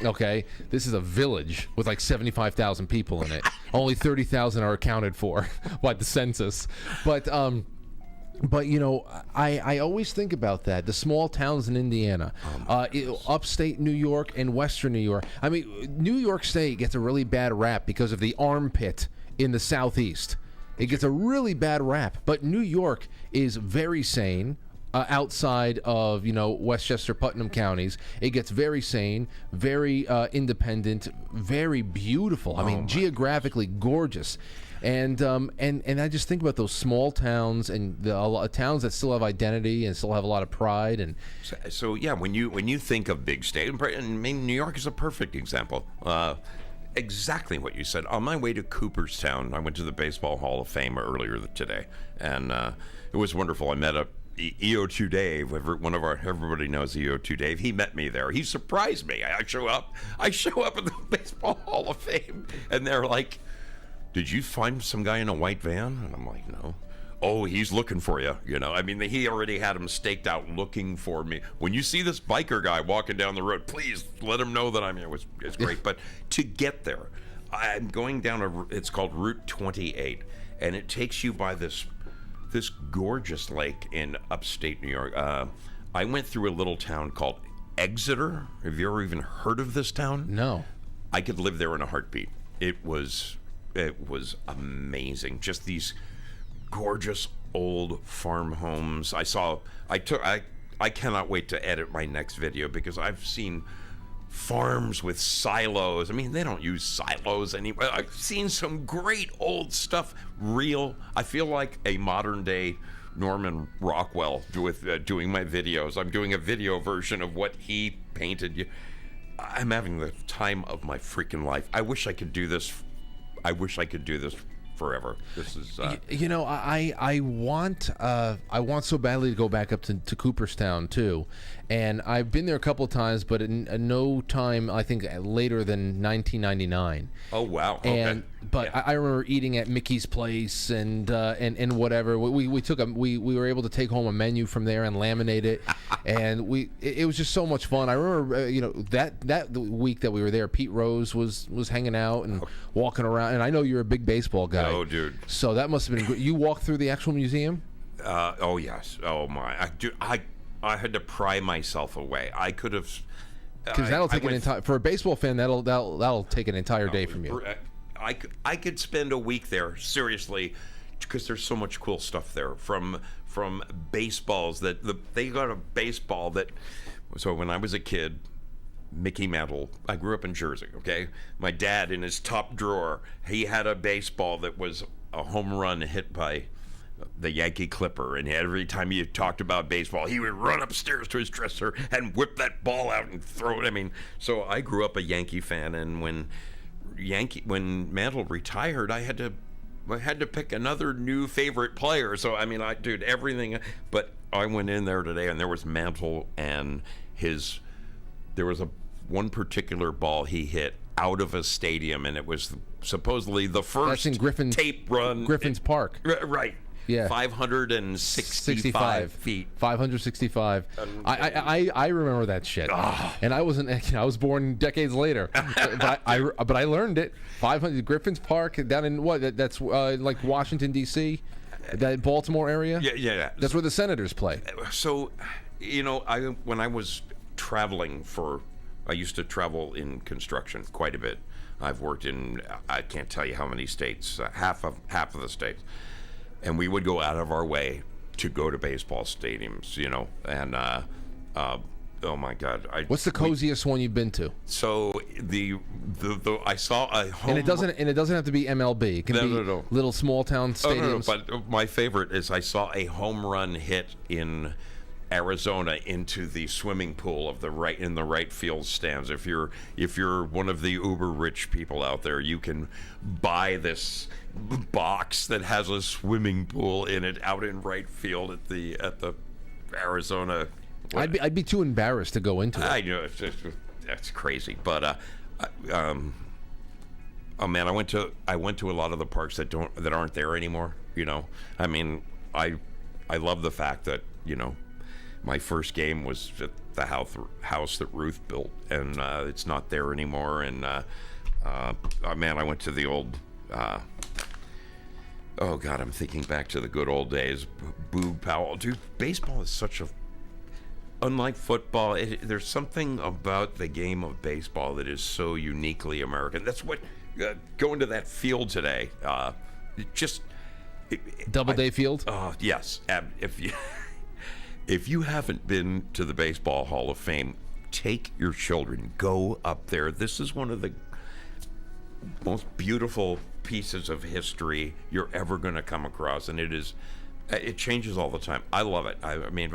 Okay, this is a village with like 75,000 people in it. Only 30,000 are accounted for by the census. But you know, I always think about that. The small towns in Indiana, upstate New York and western New York. I mean, New York State gets a really bad rap because of the armpit in the southeast. It gets a really bad rap. But New York is very sane. Outside of, Westchester, Putnam counties, it gets very sane, very independent, very beautiful. I mean, geographically gorgeous, and I just think about those small towns and the towns that still have identity and still have a lot of pride. And so yeah, when you think of big state, and New York is a perfect example. Exactly what you said. On my way to Cooperstown, I went to the Baseball Hall of Fame earlier today, and it was wonderful. I met EO2 Dave, everybody knows EO2 Dave. He met me there. He surprised me. I show up at the Baseball Hall of Fame, and they're like, "Did you find some guy in a white van?" And I'm like, "No." "Oh, he's looking for you." I mean, he already had him staked out looking for me. When you see this biker guy walking down the road, please let him know that I'm here. It's great. But to get there, I'm going down it's called Route 28, and it takes you by this gorgeous lake in upstate New York. I went through a little town called Exeter. Have you ever even heard of this town? No. I could live there in a heartbeat. It was amazing. Just these gorgeous old farm homes. I cannot wait to edit my next video because I've seen farms with silos. I mean, they don't use silos anymore. I've seen some great old stuff. I feel like a modern day Norman Rockwell with doing my videos. I'm doing a video version of what he painted. I'm having the time of my freaking life. I wish I could do this forever. This is I want so badly to go back up to Cooperstown too, and I've been there a couple of times, but in no time I think later than 1999. Oh wow! Okay. I remember eating at Mickey's Place and whatever. We were able to take home a menu from there and laminate it, and it was just so much fun. I remember that week that we were there, Pete Rose was hanging out and walking around, and I know you're a big baseball guy. Oh, dude! So that must have been good. You walked through the actual museum? Oh yes. Oh my! I had to pry myself away. I could have. Because that'll take an entire, for a baseball fan, that'll take an entire day from you. I could spend a week there, seriously, because there's so much cool stuff there. From baseballs they got a baseball that. So when I was a kid, Mickey Mantle. I grew up in Jersey. Okay, my dad in his top drawer, he had a baseball that was a home run hit by the Yankee Clipper, and every time you talked about baseball, he would run upstairs to his dresser and whip that ball out and throw it. I mean, so I grew up a Yankee fan, and when Mantle retired, I had to pick another new favorite player. So I mean, dude, everything. But I went in there today, and there was Mantle, and there was one particular ball he hit out of a stadium, and it was supposedly the first That's in Griffin's, tape run. Griffin's Park. Right. Yeah. 565 feet. 565. I remember that shit. And I wasn't. I was born decades later, but I learned it. 500 Griffin's Park down in what? That's like Washington D.C. That Baltimore area. Yeah. That's where the Senators play. So, when I was traveling I used to travel in construction quite a bit. I've worked in I can't tell you how many states, half of the states. And we would go out of our way to go to baseball stadiums, and oh my God! What's the coziest one you've been to? So I saw a home, and it doesn't have to be MLB. It can be little small town stadiums. But my favorite is I saw a home run hit in Arizona into the swimming pool in the right field stands. If you're one of the uber rich people out there, you can buy this box that has a swimming pool in it out in right field at the Arizona. I'd be too embarrassed to go into it. I know that's crazy, but oh man, I went to a lot of the parks that aren't there anymore. I mean, I love the fact that my first game was at the house that Ruth built, and it's not there anymore. And man, I went to the old. Oh God, I'm thinking back to the good old days. Boog Powell, dude. Baseball is unlike football. There's something about the game of baseball that is so uniquely American. That's what going to that field today. Doubleday Field. Yes. If you haven't been to the Baseball Hall of Fame, take your children. Go up there. This is one of the most beautiful pieces of history you're ever going to come across, and it changes all the time. I love it. I mean,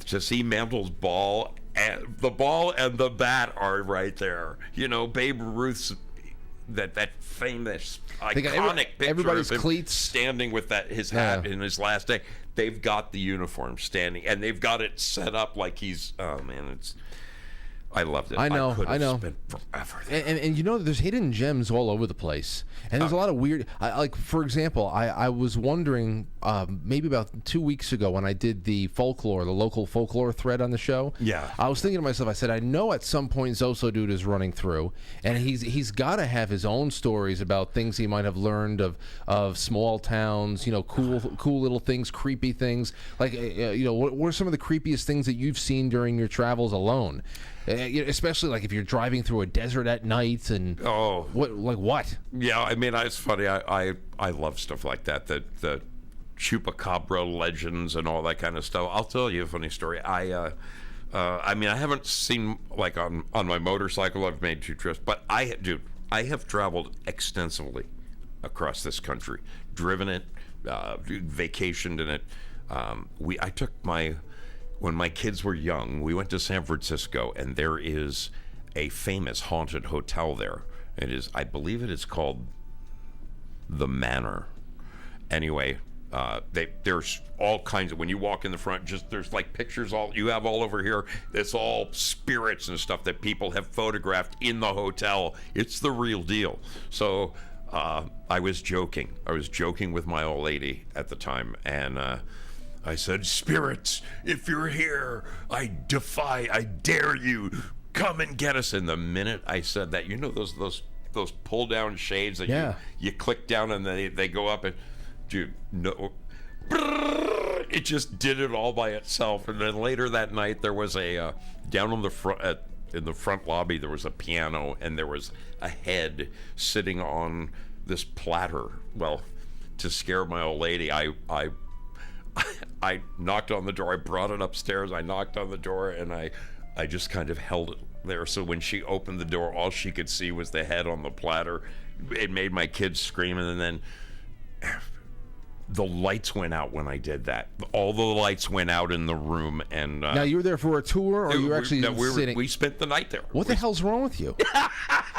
to see Mantle's ball, and the ball and the bat are right there. Babe Ruth's that famous iconic picture everybody's of him cleats standing with his hat in his last day. They've got the uniform standing, and they've got it set up like he's. Oh man, I loved it. I know. Spent forever there. And there's hidden gems all over the place, and there's a lot of weird. Like for example, I was wondering maybe about 2 weeks ago when I did the local folklore thread on the show. Yeah. I was thinking to myself, I said, I know at some point Zosodude is running through, and he's got to have his own stories about things he might have learned of small towns, cool little things, creepy things. Like what are some of the creepiest things that you've seen during your travels alone? Especially like if you're driving through a desert at night and what? Yeah, I mean, it's funny. I love stuff like that. The chupacabra legends and all that kind of stuff. I'll tell you a funny story. I mean, I haven't seen like on my motorcycle. I've made 2 trips, but I have traveled extensively across this country, driven it, vacationed in it. When my kids were young, we went to San Francisco, and there is a famous haunted hotel there. I believe it is called The Manor. Anyway, there's all kinds of, when you walk in the front, there's like pictures you have all over here. It's all spirits and stuff that people have photographed in the hotel. It's the real deal. So I was joking. I was joking with my old lady at the time, and I said, "Spirits, if you're here, I dare you, come and get us." And the minute I said that, those pull down shades that you click down and they go up, and dude, no, it just did it all by itself. And then later that night, there was down on the front in the front lobby, there was a piano, and there was a head sitting on this platter. Well, to scare my old lady, I knocked on the door. I brought it upstairs. I knocked on the door, and I just kind of held it there. So when she opened the door, all she could see was the head on the platter. It made my kids scream, and then the lights went out when I did that. All the lights went out in the room, and Now you were there for a tour, or you were actually sitting? We spent the night there. What the hell's wrong with you?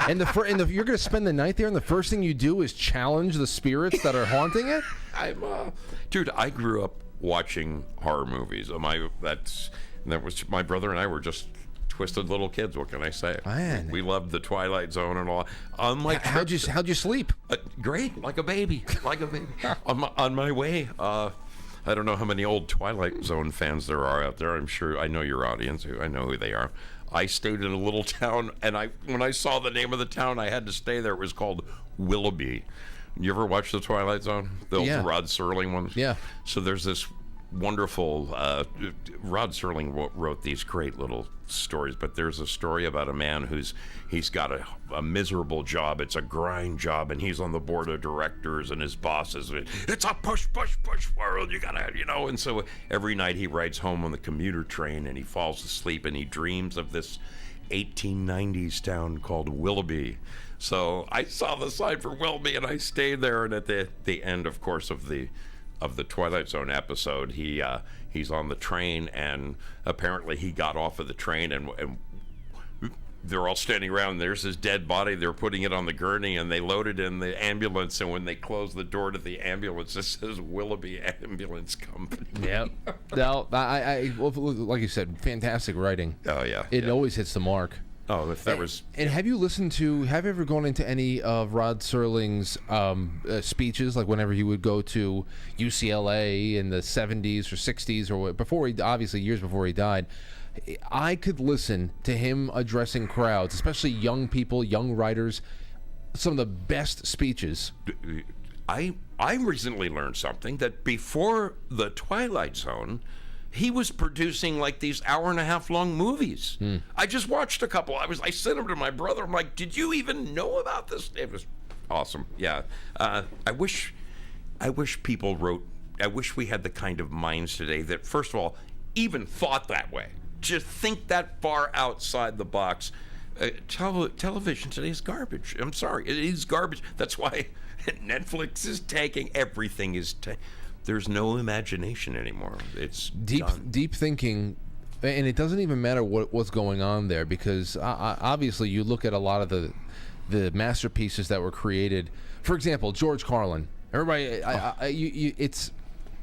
and you're going to spend the night there, and the first thing you do is challenge the spirits that are haunting it? Dude, I grew up watching horror movies. That was my brother and I were just twisted little kids. What can I say? Man. We loved the Twilight Zone and all. How'd you sleep? Great, like a baby, on my way. I don't know how many old Twilight Zone fans there are out there. I'm sure I know your audience. I know who they are. I stayed in a little town, and when I saw the name of the town, I had to stay there. It was called Willoughby. You ever watch the Twilight Zone? The old Rod Serling ones? Yeah. So there's this wonderful, Rod Serling wrote these great little stories, but there's a story about a man he's got a miserable job. It's a grind job, and he's on the board of directors, and his boss is, it's a push world, you gotta, and so every night he rides home on the commuter train, and he falls asleep, and he dreams of this 1890s town called Willoughby. So I saw the sign for Willoughby, and I stayed there, and at the end, of course, of the Twilight Zone episode, he's on the train, and apparently he got off of the train, and they're all standing around. There's his dead body. They're putting it on the gurney, and they load it in the ambulance. And when they close the door to the ambulance, it says Willoughby Ambulance Company. Yeah. No, well, like you said, fantastic writing. Oh yeah. It always hits the mark. Oh, if that was. And have you ever gone into any of Rod Serling's speeches, like whenever he would go to UCLA in the 70s or 60s or obviously years before he died? I could listen to him addressing crowds, especially young people, young writers, some of the best speeches. I recently learned something, that before the Twilight Zone, he was producing like these hour-and-a-half long movies. I just watched a couple. I sent them to my brother. I'm like, did you even know about this? It was awesome. Yeah. I wish people wrote. I wish we had the kind of minds today that, first of all, even thought that way. Just think that far outside the box. Television today is garbage. I'm sorry, it is garbage. That's why Netflix is taking everything. There's no imagination anymore. It's deep thinking, and it doesn't even matter what's going on there, because obviously you look at a lot of the masterpieces that were created. For example, George Carlin. Everybody,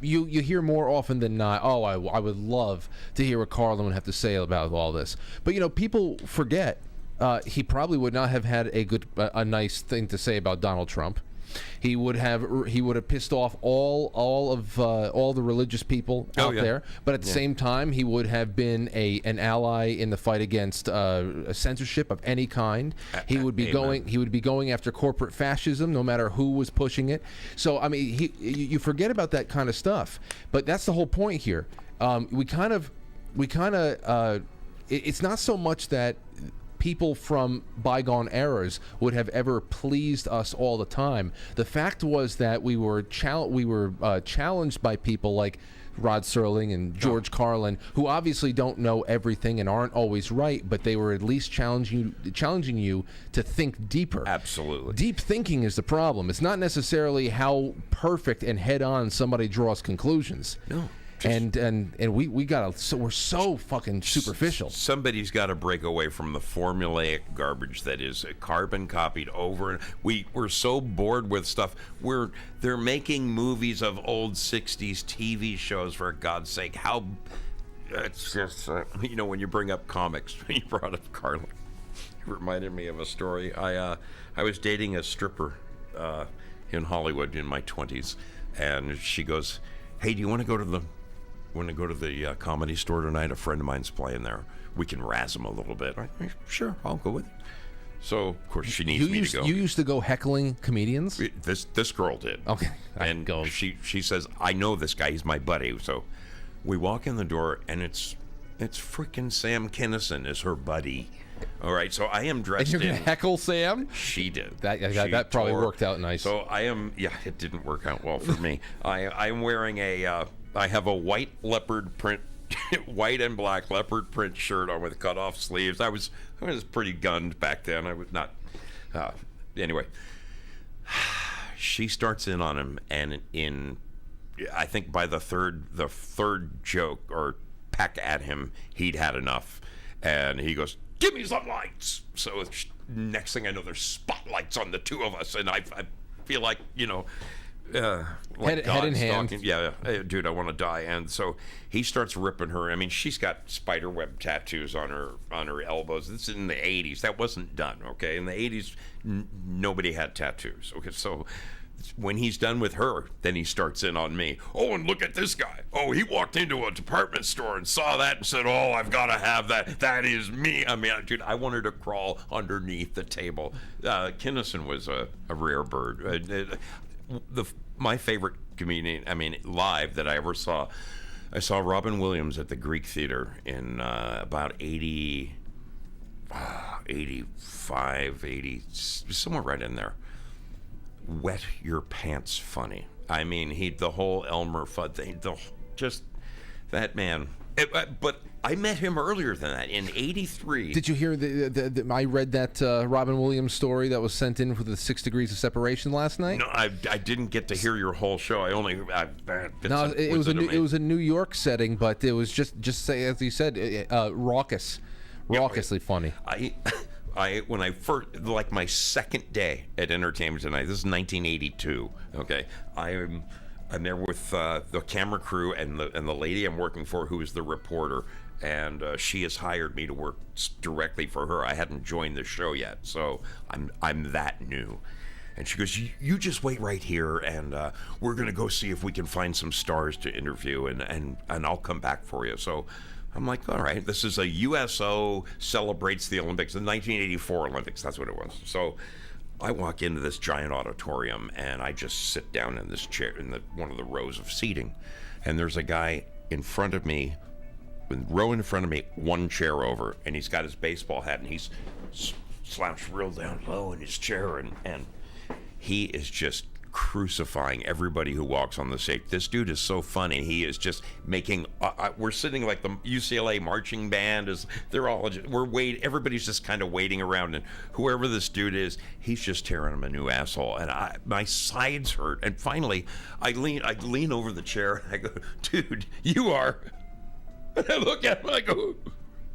You hear more often than not, I would love to hear what Carlin would have to say about all this. But, people forget he probably would not have had a nice thing to say about Donald Trump. He would have pissed off all the religious people out there. But at the same time, he would have been an ally in the fight against censorship of any kind. He would be going after corporate fascism, no matter who was pushing it. So I mean, you forget about that kind of stuff. But that's the whole point here. It's not so much that people from bygone eras would have ever pleased us all the time. The fact was that we were challenged by people like Rod Serling and George Carlin, who obviously don't know everything and aren't always right, but they were at least challenging you to think deeper. Absolutely. Deep thinking is the problem. It's not necessarily how perfect and head-on somebody draws conclusions. No. And we're so fucking superficial. Somebody's got to break away from the formulaic garbage that is carbon copied over. We're so bored with stuff. They're making movies of old 60s TV shows, for God's sake. It's just when you bring up comics, when you brought up Carlin, it reminded me of a story. I was dating a stripper in Hollywood in my 20s, and she goes, "Hey, do you want to go to the comedy store tonight? A friend of mine's playing there. We can razz him a little bit." Sure, I'll go with you. So, of course, she needs me to go. You used to go heckling comedians? This girl did. Okay. And she says, "I know this guy. He's my buddy." So we walk in the door, and it's freaking Sam Kinison is her buddy. All right, so I am dressed in... And you're going to heckle Sam? She did. That probably worked out nice. So I am... Yeah, it didn't work out well for me. I'm wearing I have a white leopard print, white and black leopard print shirt on with cut-off sleeves. I was pretty gunned back then. I was not... Anyway, she starts in on him, and in I think by the third joke or peck at him, he'd had enough, and he goes, "Give me some lights." So next thing I know, there's spotlights on the two of us, and I feel like, like head in hand. talking. Yeah, dude, I want to die. And so he starts ripping her. I mean, she's got spider web tattoos on her elbows. This is in the 80s. That wasn't done, okay? In the 80s, nobody had tattoos. Okay, so when he's done with her, then he starts in on me. "Oh, and look at this guy. Oh, he walked into a department store and saw that and said, 'Oh, I've got to have that. That is me.'" I mean, dude, I wanted to crawl underneath the table. Kinnison was a rare bird. My favorite comedian, I mean, live that I ever saw, I saw Robin Williams at the Greek Theater in about 85, 80, somewhere right in there. Wet your pants funny. I mean, the whole Elmer Fudd thing, just that man. But I met him earlier than that in '83. Did you hear I read that Robin Williams story that was sent in for the 6 Degrees of Separation last night? No, I didn't get to hear your whole show. I only it was a New York setting, but it was just say, as you said, raucously funny. When I first, like my second day at Entertainment Tonight, this is 1982. Okay, I'm there with the camera crew and the lady I'm working for, who is the reporter, and she has hired me to work directly for her. I hadn't joined the show yet, so I'm that new. And she goes, "You just wait right here, and we're gonna go see if we can find some stars to interview, and I'll come back for you." So I'm like, all right, this is a USO celebrates the Olympics, the 1984 Olympics, that's what it was. So I walk into this giant auditorium, and I just sit down in this chair, in one of the rows of seating, and there's a guy in front of me, row in front of me, one chair over, and he's got his baseball hat, and he's slouched real down low in his chair, and he is just crucifying everybody who walks on the stage. This dude is so funny. He is just making. We're sitting like the UCLA marching band is. They're all. Everybody's just kind of waiting around, and whoever this dude is, he's just tearing him a new asshole. And my sides hurt. And finally, I lean over the chair and I go, "Dude, you are." And I look at him and I go,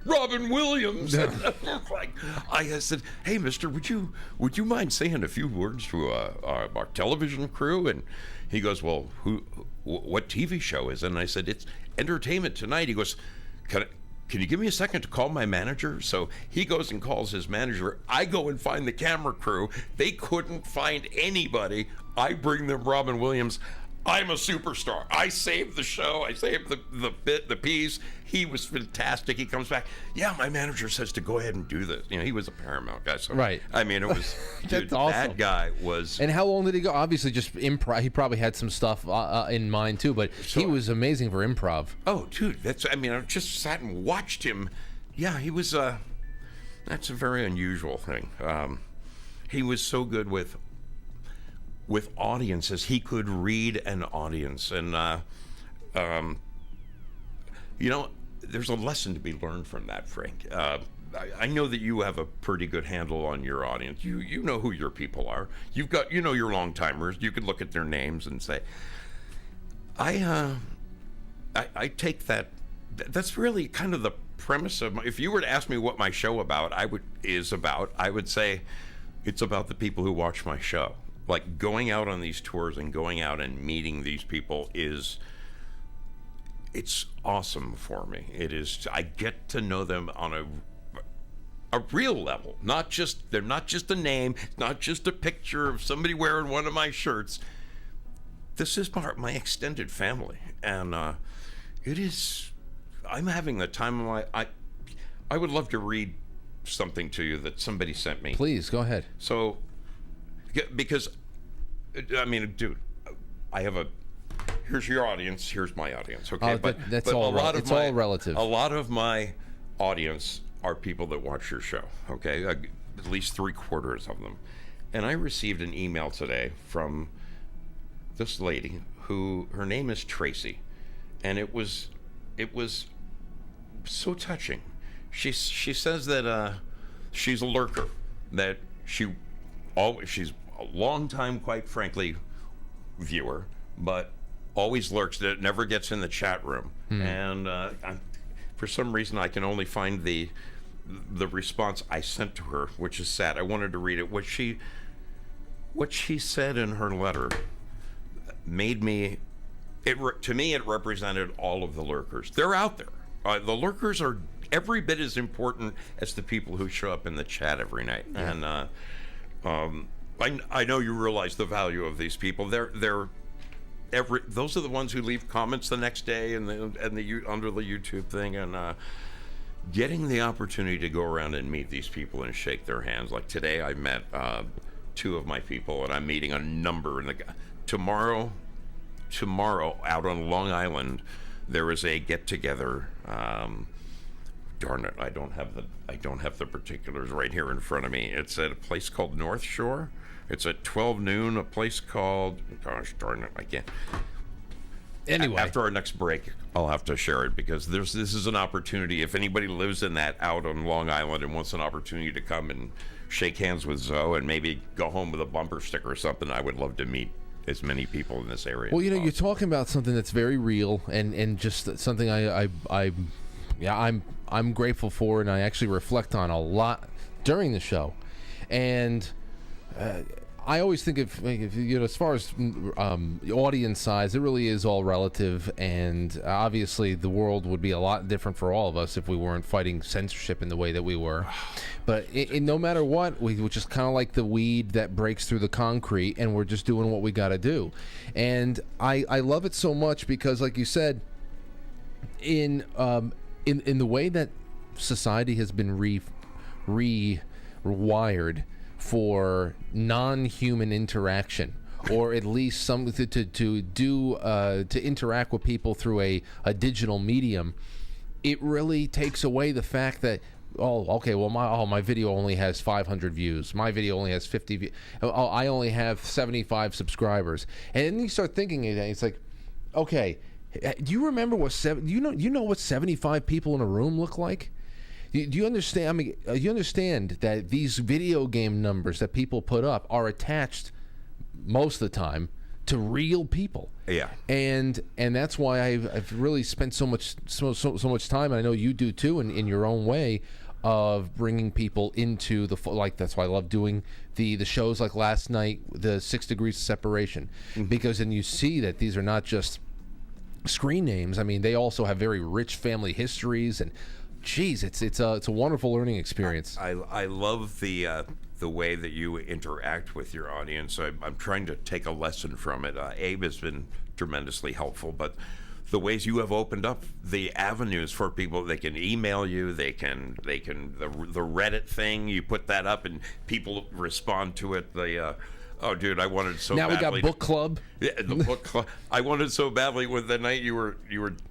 "Robin Williams." I said, "Hey, mister, would you mind saying a few words to our television crew?" And he goes, "Well, what TV show is it?" And I said, "It's Entertainment Tonight." He goes, Can you give me a second to call my manager?" So he goes and calls his manager. I go and find the camera crew. They couldn't find anybody. I bring them Robin Williams. I'm a superstar. I saved the show. I saved the piece. He was fantastic. He comes back. "Yeah, my manager says to go ahead and do this." He was a Paramount guy. So, right. I mean, it was, dude, awesome. That guy was. And how long did he go? Obviously, just improv. He probably had some stuff in mind too, but he was amazing for improv. Oh, dude, I just sat and watched him. Yeah, he was. That's a very unusual thing. He was so good with audiences. He could read an audience, and there's a lesson to be learned from that, Frank. I know that you have a pretty good handle on your audience. You know who your people are. You've got your long timers. You could look at their names and say, I take that. That's really kind of the premise of if you were to ask me what my show I would say it's about the people who watch my show. Like going out on these tours and going out and meeting these people it's awesome for me. It is. I get to know them on a real level. They're not just a name, not just a picture of somebody wearing one of my shirts. This is my extended family, and it is. I'm having the time of my. I would love to read something to you that somebody sent me. Please go ahead. So, because, I mean, dude, I have here's your audience, here's my audience, okay? It's all relative. A lot of my audience are people that watch your show, okay? At least 3/4 of them. And I received an email today from this lady her name is Tracy, and it was so touching. She says that she's a lurker, that she's a long time, quite frankly, viewer, but always lurks. That never gets in the chat room, and for some reason I can only find the response I sent to her, which is sad. I wanted to read it. What she said in her letter made me. To me, it represented all of the lurkers. They're out there. The lurkers are every bit as important as the people who show up in the chat every night. Yeah. And I know you realize the value of these people. Those are the ones who leave comments the next day and under the YouTube thing, and getting the opportunity to go around and meet these people and shake their hands. Like today, I met 2 of my people, and I'm meeting a number. And tomorrow out on Long Island, there is a get-together. Darn it, I don't have the particulars right here in front of me. It's at a place called North Shore. It's at 12 noon. A place called, gosh darn it, I can't. Anyway, after our next break, I'll have to share it, because this is an opportunity. If anybody lives in that out on Long Island and wants an opportunity to come and shake hands with Zoe and maybe go home with a bumper sticker or something, I would love to meet as many people in this area. Well, you're talking about something that's very real and just something I'm grateful for, and I actually reflect on a lot during the show. And I always think of as far as audience size, it really is all relative, and obviously the world would be a lot different for all of us if we weren't fighting censorship in the way that we were. But no matter what, we're just kind of like the weed that breaks through the concrete, and we're just doing what we got to do. And I love it so much because, like you said, in the way that society has been rewired for non-human interaction, or at least some to interact with people through a digital medium, it really takes away the fact that, my video only has 500 views, my video only has 50 views, I only have 75 subscribers, and then you start thinking, it's like, okay, do you remember what you know what 75 people in a room look like? Do you understand? I mean, you understand that these video game numbers that people put up are attached most of the time to real people. Yeah. And that's why I've really spent so much time, and I know you do too, in your own way, of bringing people into that's why I love doing the shows like last night, the 6 Degrees of Separation, because then you see that these are not just screen names. I mean, they also have very rich family histories, and geez, it's a wonderful learning experience. I love the way that you interact with your audience. I'm trying to take a lesson from it. Abe has been tremendously helpful, but the ways you have opened up the avenues for people, they can email you, they can the Reddit thing, you put that up and people respond to it. Oh, dude, I wanted so badly. Now we got book club. Yeah, the book club. I wanted so badly with the night you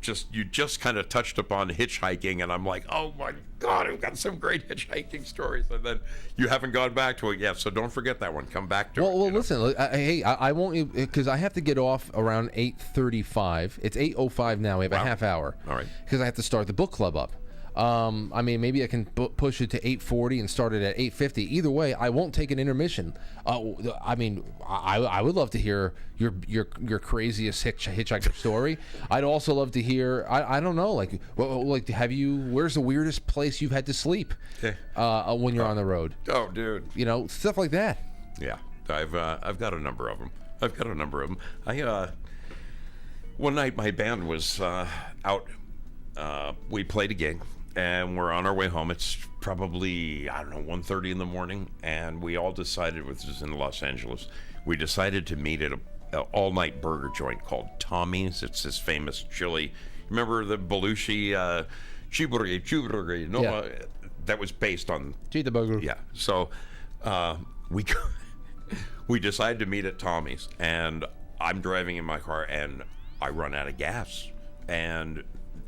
just kind of touched upon hitchhiking, and I'm like, oh my God, I've got some great hitchhiking stories, and then you haven't gone back to it yet. So don't forget that one. Come back to it. Well, listen, hey, I won't, because I have to get off around 8:35. It's 8:05 now. We have a half hour. All right. Because I have to start the book club up. I mean, maybe I can push it to 8:40 and start it at 8:50. Either way, I won't take an intermission. I mean, I would love to hear your craziest hitchhiker story. I'd also love to hear, I don't know, like where's the weirdest place you've had to sleep when you're on the road? Oh, dude. Stuff like that. Yeah, I've got a number of them. One night my band was out. We played a gig, and we're on our way home. It's probably, 1:30 in the morning, and we all decided, this is in Los Angeles, we decided to meet at an all-night burger joint called Tommy's. It's this famous chili. Remember the Belushi cheeseburger? No, yeah. That was based on Cheeseburger. Yeah. So we decided to meet at Tommy's, and I'm driving in my car, and I run out of gas, and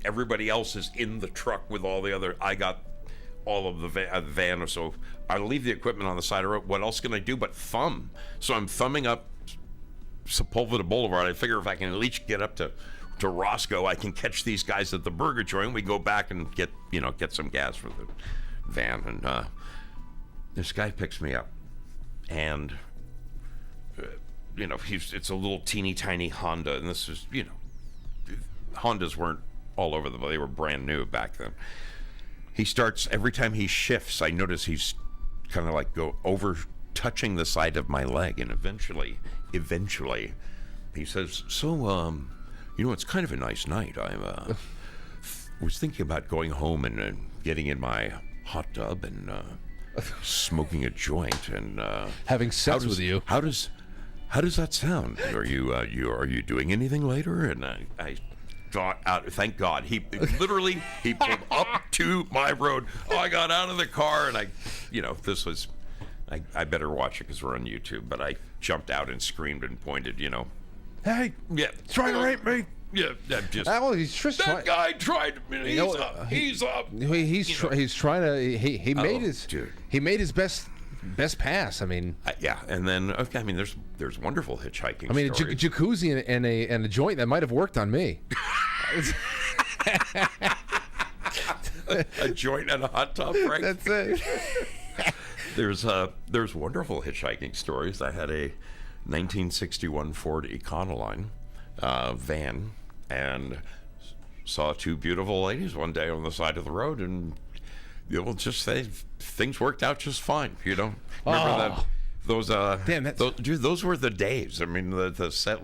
everybody else is in the truck with all the other. I got all of the van, so I leave the equipment on the side of the road. What else can I do but thumb? So I'm thumbing up Sepulveda Boulevard. I figure if I can at least get up to Roscoe, I can catch these guys at the burger joint. We go back and get some gas for the van, and this guy picks me up, and it's a little teeny tiny Honda, and this is, Hondas weren't all over the place. They were brand new back then. He starts, every time he shifts, I notice he's kind of like go over touching the side of my leg, and eventually he says, so it's kind of a nice night. I was thinking about going home and getting in my hot tub and smoking a joint and having sex with you. How does that sound? Are you doing anything later? And I thought out. Thank God he pulled up to my road. I got out of the car and this was. I better watch it because we're on YouTube. But I jumped out and screamed and pointed. Hey, yeah, trying to rape me. Yeah, just that guy tried. He's up. He's trying to. He made his. Dude. He made his best pass. I mean. Yeah, and then there's wonderful hitchhiking. I mean, stories. a jacuzzi and a joint that might have worked on me. A joint and a hot tub, right? That's it. There's wonderful hitchhiking stories. I had a 1961 Ford Econoline van and saw two beautiful ladies one day on the side of the road, and just say things worked out just fine. Remember that? Those those were the days. I mean, the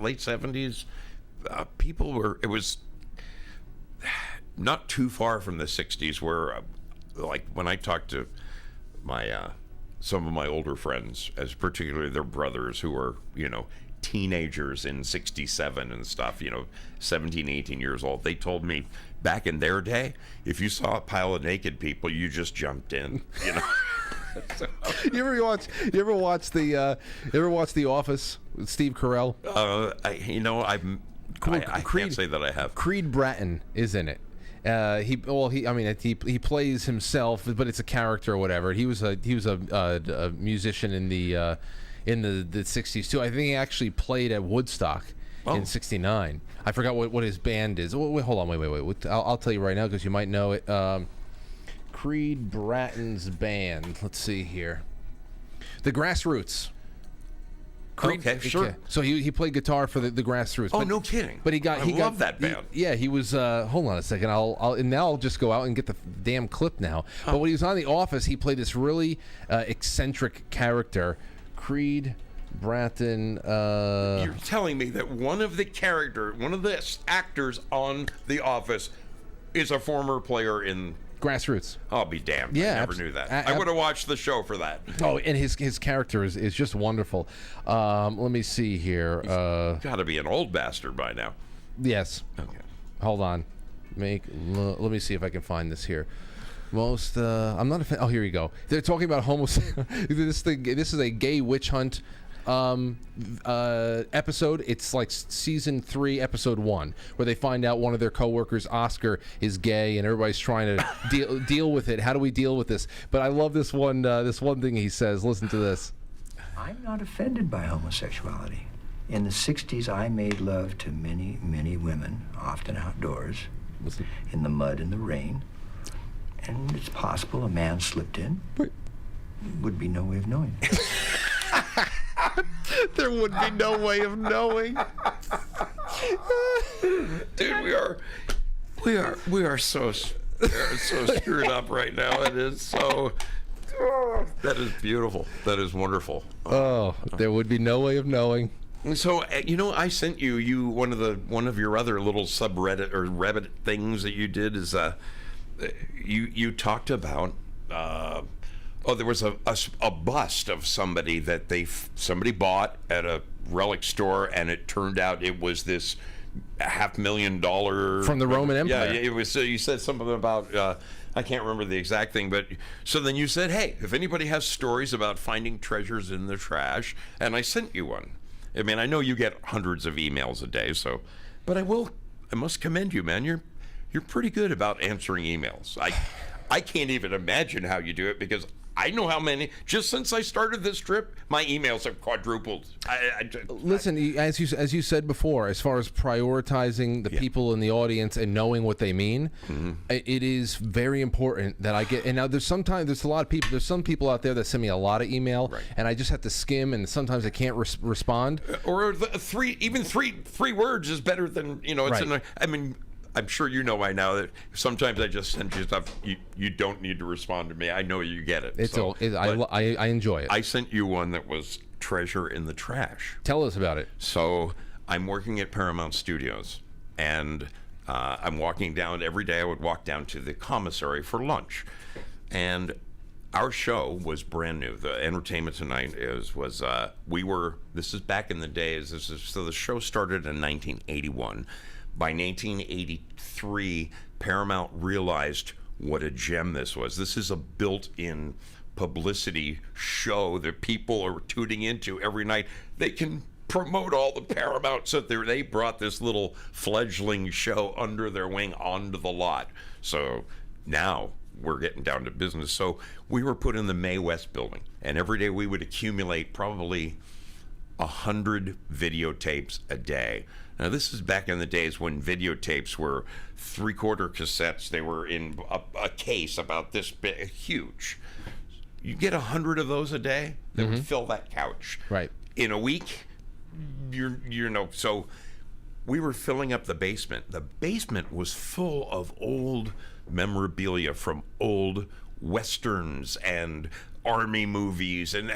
late 70s. People were. It was not too far from the 60s, where like when I talked to my some of my older friends, as particularly their brothers who were teenagers in 67 and stuff, 17, 18 years old, they told me back in their day, if you saw a pile of naked people, you just jumped in. So, You ever watch The Office with Steve Carell? I can't say that I have. Creed Bratton is in it. He plays himself, but it's a character or whatever. He was a musician in the 60s too. I think he actually played at Woodstock in '69. I forgot what his band is. Wait, hold on, wait. I'll tell you right now because you might know it. Creed Bratton's band. Let's see here. The Grassroots. Okay, sure. Okay. So he played guitar for the Grassroots. Oh, no kidding. But I love that band. He was. Hold on a second. I'll just go out and get the damn clip now. But when he was on The Office, he played this really eccentric character, Creed Bratton. You're telling me that one of the actors on The Office is a former player in Grassroots. I'll be damned. Yeah, I never knew that. I would have watched the show for that. Oh, and his character is just wonderful. Let me see here. Got to be an old bastard by now. Yes. Okay. Hold on. Let me see if I can find this here. Most I'm not a fan. Oh, here you go. They're talking about homosexual. This is a gay witch hunt episode. It's like season 3, episode 1, where they find out one of their coworkers, Oscar, is gay, and everybody's trying to deal with it. How do we deal with this? But I love this one thing he says. Listen to this. I'm not offended by homosexuality. In the 60s, I made love to many, many women, often outdoors, in the mud and the rain. And it's possible a man slipped in. Would be no way of knowing. There would be no way of knowing. Dude, we are so screwed up right now. It is so. That is beautiful. That is wonderful. Oh, there would be no way of knowing. So I sent you one of your other little subreddit or Reddit things that you did is you talked about. There was a bust of somebody that somebody bought at a relic store, and it turned out it was this $500,000 from the Roman Empire. Yeah, it was. So you said something about I can't remember the exact thing, but so then you said, hey, if anybody has stories about finding treasures in the trash, and I sent you one. I mean, I know you get hundreds of emails a day, but I must commend you, man. You're pretty good about answering emails. I can't even imagine how you do it because I know how many. Just since I started this trip, my emails have quadrupled. Listen, as you said before, as far as prioritizing the people in the audience and knowing what they mean, it is very important that I get. And now there's a lot of people. There's some people out there that send me a lot of email, and I just have to skim, and sometimes I can't respond. Or three words is better than It's I mean. I'm sure you know by now that sometimes I just send you stuff. You don't need to respond to me. I know you get it. I enjoy it. I sent you one that was treasure in the trash. Tell us about it. So I'm working at Paramount Studios, and I'm walking down every day. I would walk down to the commissary for lunch, and our show was brand new. The Entertainment Tonight this is back in the days. So the show started in 1981. By 1983, Paramount realized what a gem this was. This is a built-in publicity show that people are tuning into every night. They can promote all the Paramount, so they brought this little fledgling show under their wing onto the lot. So now we're getting down to business. So we were put in the Mae West building, and every day we would accumulate probably 100 videotapes a day. Now, this is back in the days when videotapes were 3/4 cassettes. They were in a case about this big, huge. You get 100 of those a day, that would fill that couch. Right. In a week, so we were filling up the basement. The basement was full of old memorabilia from old Westerns and Army movies and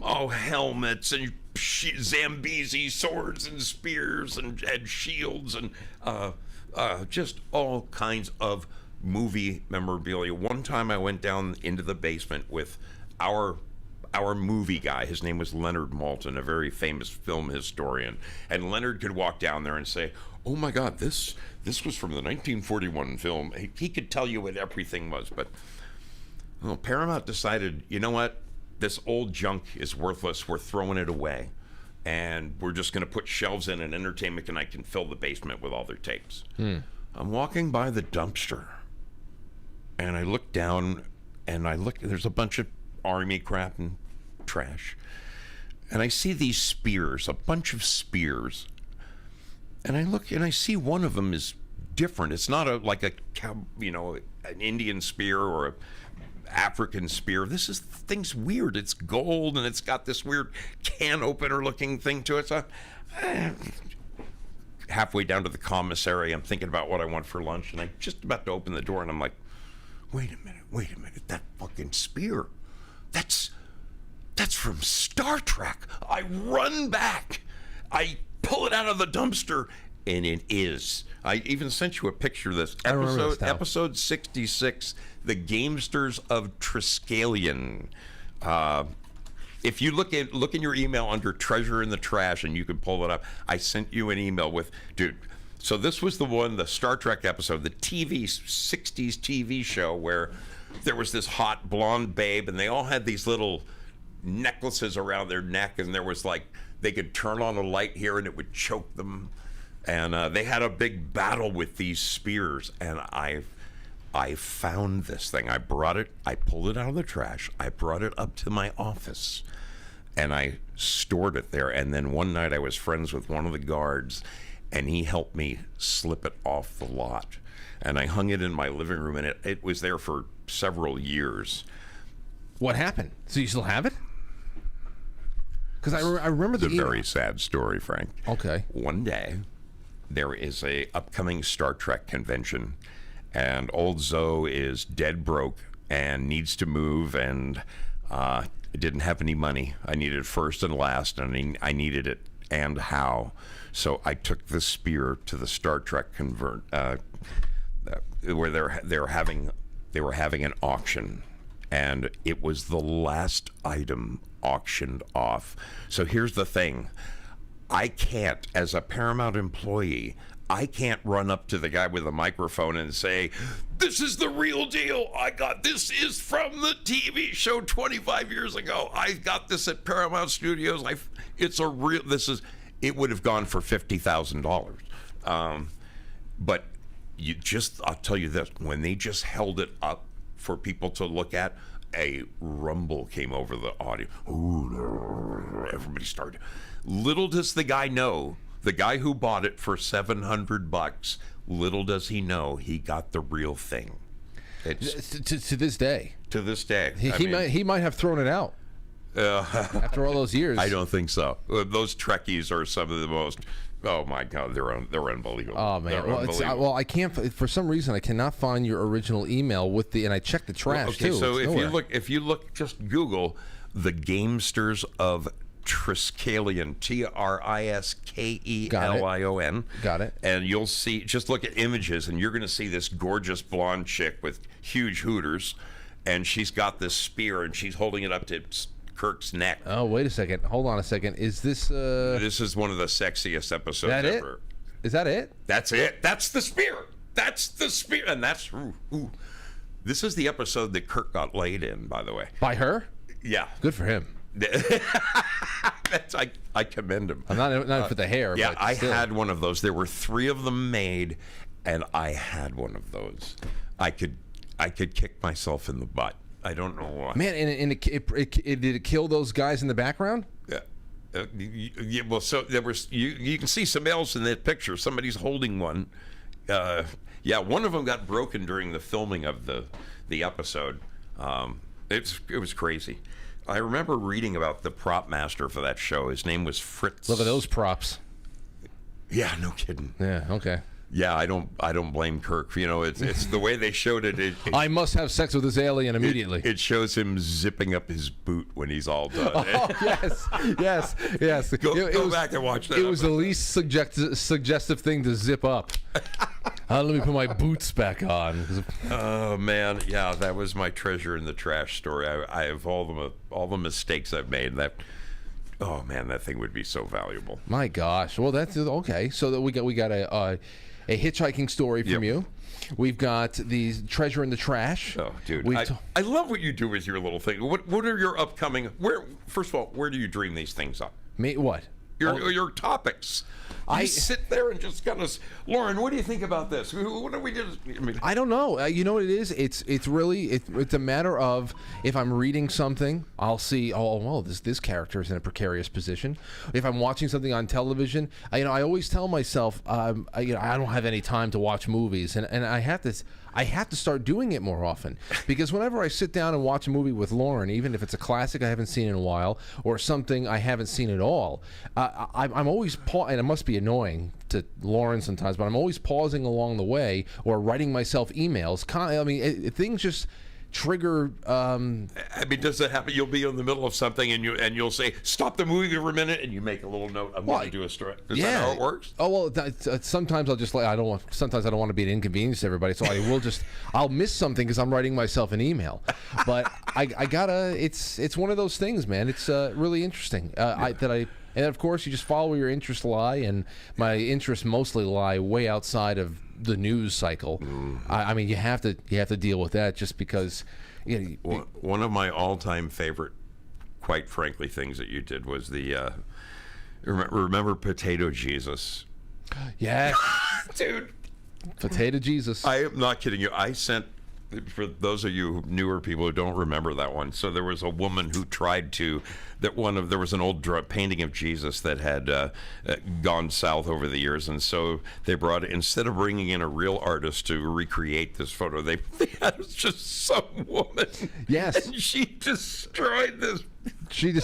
helmets and Zambezi swords and spears and shields and just all kinds of movie memorabilia. One time I went down into the basement with our movie guy. His name was Leonard Maltin, a very famous film historian. And Leonard could walk down there and say, "Oh my God, this was from the 1941 film." He could tell you what everything was, but Paramount decided, you know what? This old junk is worthless. We're throwing it away. And we're just going to put shelves in, and Entertainment Tonight can fill the basement with all their tapes. I'm walking by the dumpster, and I look down, and there's a bunch of Army crap and trash. And I see these spears, a bunch of spears. And I look, and I see one of them is different. It's not an Indian spear or a African spear. Thing's weird. It's gold, and it's got this weird can opener looking thing to it. So halfway down to the commissary, I'm thinking about what I want for lunch, and I'm just about to open the door, and I'm like, wait a minute, that fucking spear, that's from Star Trek. I run back, I pull it out of the dumpster, and it is. I even sent you a picture of this episode 66, The Gamesters of Triskelion. If you look in your email under Treasure in the Trash, and you can pull it up, I sent you an email with, dude. So this was the Star Trek episode, the 60s TV show where there was this hot blonde babe, and they all had these little necklaces around their neck, and there was they could turn on a light here and it would choke them. And they had a big battle with these spears, and I found this thing. I brought it, I pulled it out of the trash, I brought it up to my office, and I stored it there. And then one night I was friends with one of the guards, and he helped me slip it off the lot. And I hung it in my living room, and it was there for several years. What happened? So you still have it? Because I remember It's a very sad story, Frank. Okay. One day, there is a upcoming Star Trek convention, and old Zoe is dead broke and needs to move, and I didn't have any money. I needed first and last, and I needed it, and how. So I took the spear to the Star Trek where they were having an auction, and it was the last item auctioned off. So here's the thing. I can't, as a Paramount employee, I can't run up to the guy with a microphone and say, "This is the real deal. This is from the TV show 25 years ago. I got this at Paramount Studios. It would have gone for $50,000. But I'll tell you this, when they just held it up for people to look at, a rumble came over the audio. Ooh, everybody started. Little does the guy know, the guy who bought it for $700, little does he know he got the real thing. To this day. To this day. He might have thrown it out after all those years. I don't think so. Those Trekkies are some of the most. Oh my God, they're unbelievable. Oh man, well, I can't for some reason I cannot find your original email with the, and I checked the trash too. So it's if you look, just Google the Gamesters of Triskelion, Triskelion. Got it. And you'll see. Just look at images, and you're going to see this gorgeous blonde chick with huge hooters, and she's got this spear, and she's holding it up to Kirk's neck. Oh, wait a second. Hold on a second. Is this This is one of the sexiest episodes ever. Is that it? That's it. That's the spear. And that's This is the episode that Kirk got laid in, by the way. By her? Yeah. Good for him. I commend him. I'm not for the hair. Yeah, but I still. had one of those. There were 3 of them made, and I had one of those. I could kick myself in the butt. I don't know why. Man, and did it kill those guys in the background? Yeah. Well, so there was. You can see some else in that picture. Somebody's holding one. Yeah, one of them got broken during the filming of the episode. It was crazy. I remember reading about the prop master for that show. His name was Fritz. Look at those props. Yeah, no kidding. Yeah, okay. Yeah, I don't blame Kirk. You know, it's the way they showed it. I must have sex with this alien immediately. It shows him zipping up his boot when he's all done. Oh, yes. Go back and watch that. It was the least suggestive thing to zip up. Let me put my boots back on. Oh man, yeah, that was my treasure in the trash story. I have all the mistakes I've made. Oh man, that thing would be so valuable. My gosh. Well, that's okay. So that we got a hitchhiking story from you. We've got the treasure in the trash. Oh, dude, I love what you do with your little thing. What are your upcoming? First of all, where do you dream these things up? Me what? Your topics. I sit there and just kind of, Lauren, what do you think about this? What do we do? I don't know. You know what it is? It's really it's a matter of, if I'm reading something, I'll see, this character is in a precarious position. If I'm watching something on television, I always tell myself, I don't have any time to watch movies, and I have to start doing it more often, because whenever I sit down and watch a movie with Lauren, even if it's a classic I haven't seen in a while or something I haven't seen at all, I'm always and it must be annoying to Lauren sometimes, but I'm always pausing along the way or writing myself emails. Things just trigger. Does it happen? You'll be in the middle of something and you'll say, "Stop the movie for a minute," and you make a little note. I'm going to do a story. Is that how it works? Oh well, sometimes I'll just sometimes I don't want to be an inconvenience to everybody, so I'll miss something because I'm writing myself an email. But I gotta. It's one of those things, man. It's really interesting. And of course, you just follow where your interests lie, and my interests mostly lie way outside of the news cycle. Mm-hmm. You have to deal with that, just because. One of my all-time favorite, quite frankly, things that you did was the remember Potato Jesus. Yes, dude. Potato Jesus. I am not kidding you. I sent. For those of you newer people who don't remember that one, so there was a woman who tried to, there was an old painting of Jesus that had gone south over the years, and so they instead of bringing in a real artist to recreate this photo, they had just some woman. Yes. And she destroyed this.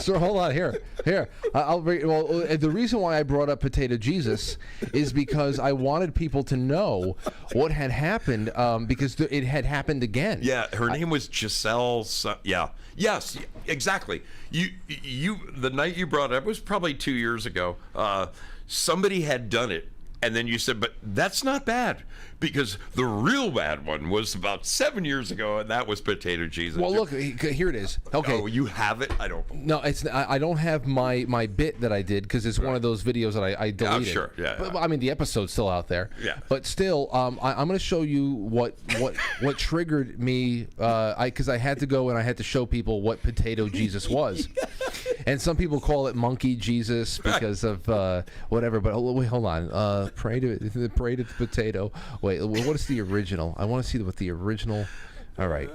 Hold on, here. The reason why I brought up Potato Jesus is because I wanted people to know what had happened, because it had happened again. Yeah, her name was Giselle. Yeah, yes, exactly. You the night you brought it up was probably 2 years ago. Somebody had done it, and then you said, "But that's not bad." Because the real bad one was about 7 years ago, and that was Potato Jesus. Well, look, here it is. Okay. Oh, you have it? I don't. No, I don't have my bit that I did, because it's one of those videos that I deleted. I'm sure. Yeah. But, the episode's still out there. Yeah. But still, I'm going to show you what triggered me, because I had to go and I had to show people what Potato Jesus was. And some people call it Monkey Jesus because of whatever. But wait, hold on. Pray to the potato. Wait, what is the original? I want to see what the original. All right.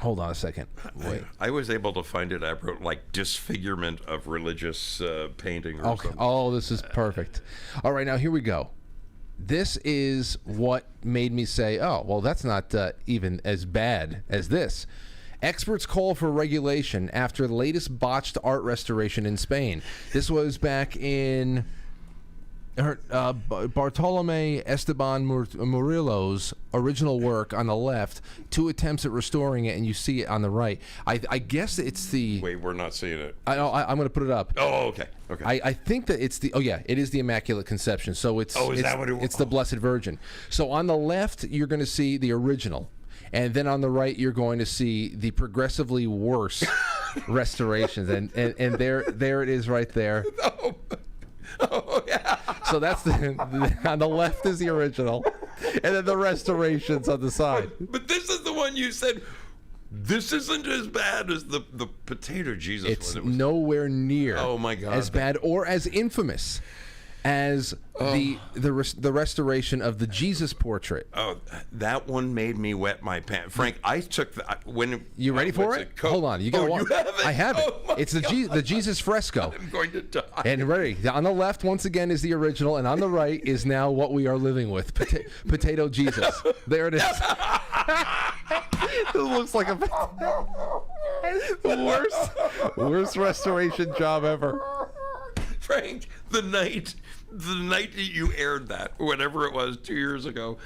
Hold on a second. Wait. I was able to find it. I wrote like disfigurement of religious painting or Okay. something. Oh, this is perfect. All right, now here we go. This is what made me say, oh, well, that's not even as bad as this. Experts call for regulation after the latest botched art restoration in Spain. This was back in Bartolome Esteban Murillo's original work on the left, 2 attempts at restoring it, and you see it on the right. I guess it's the... Wait, we're not seeing it. I'm going to put it up. Oh, okay. Okay. I think that it's the... Oh, yeah, it is the Immaculate Conception. So it's... Oh, is it's, that what it was? It's the Blessed Virgin. So on the left, you're going to see the original. And then on the right, you're going to see the progressively worse restorations. And there it is right there. Oh, yeah. So that's on the left is the original, and then the restorations on the side. But this is the one you said, this isn't as bad as the potato Jesus It's one. nowhere near Oh, my God. as bad or as infamous as the restoration of the Jesus portrait. Oh, that one made me wet my pants. Frank, I took the... when You ready for it? Hold on. You gotta you have it? I have it. Oh, my It's the God. the Jesus fresco. I'm going to die. And ready. On the left, once again, is the original, and on the right is now what we are living with, potato Jesus. There it is. It looks like the worst restoration job ever. Frank, the night that you aired that, whatever it was, 2 years ago,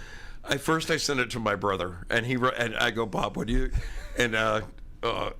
I sent it to my brother, and and I go, Bob, what do you? And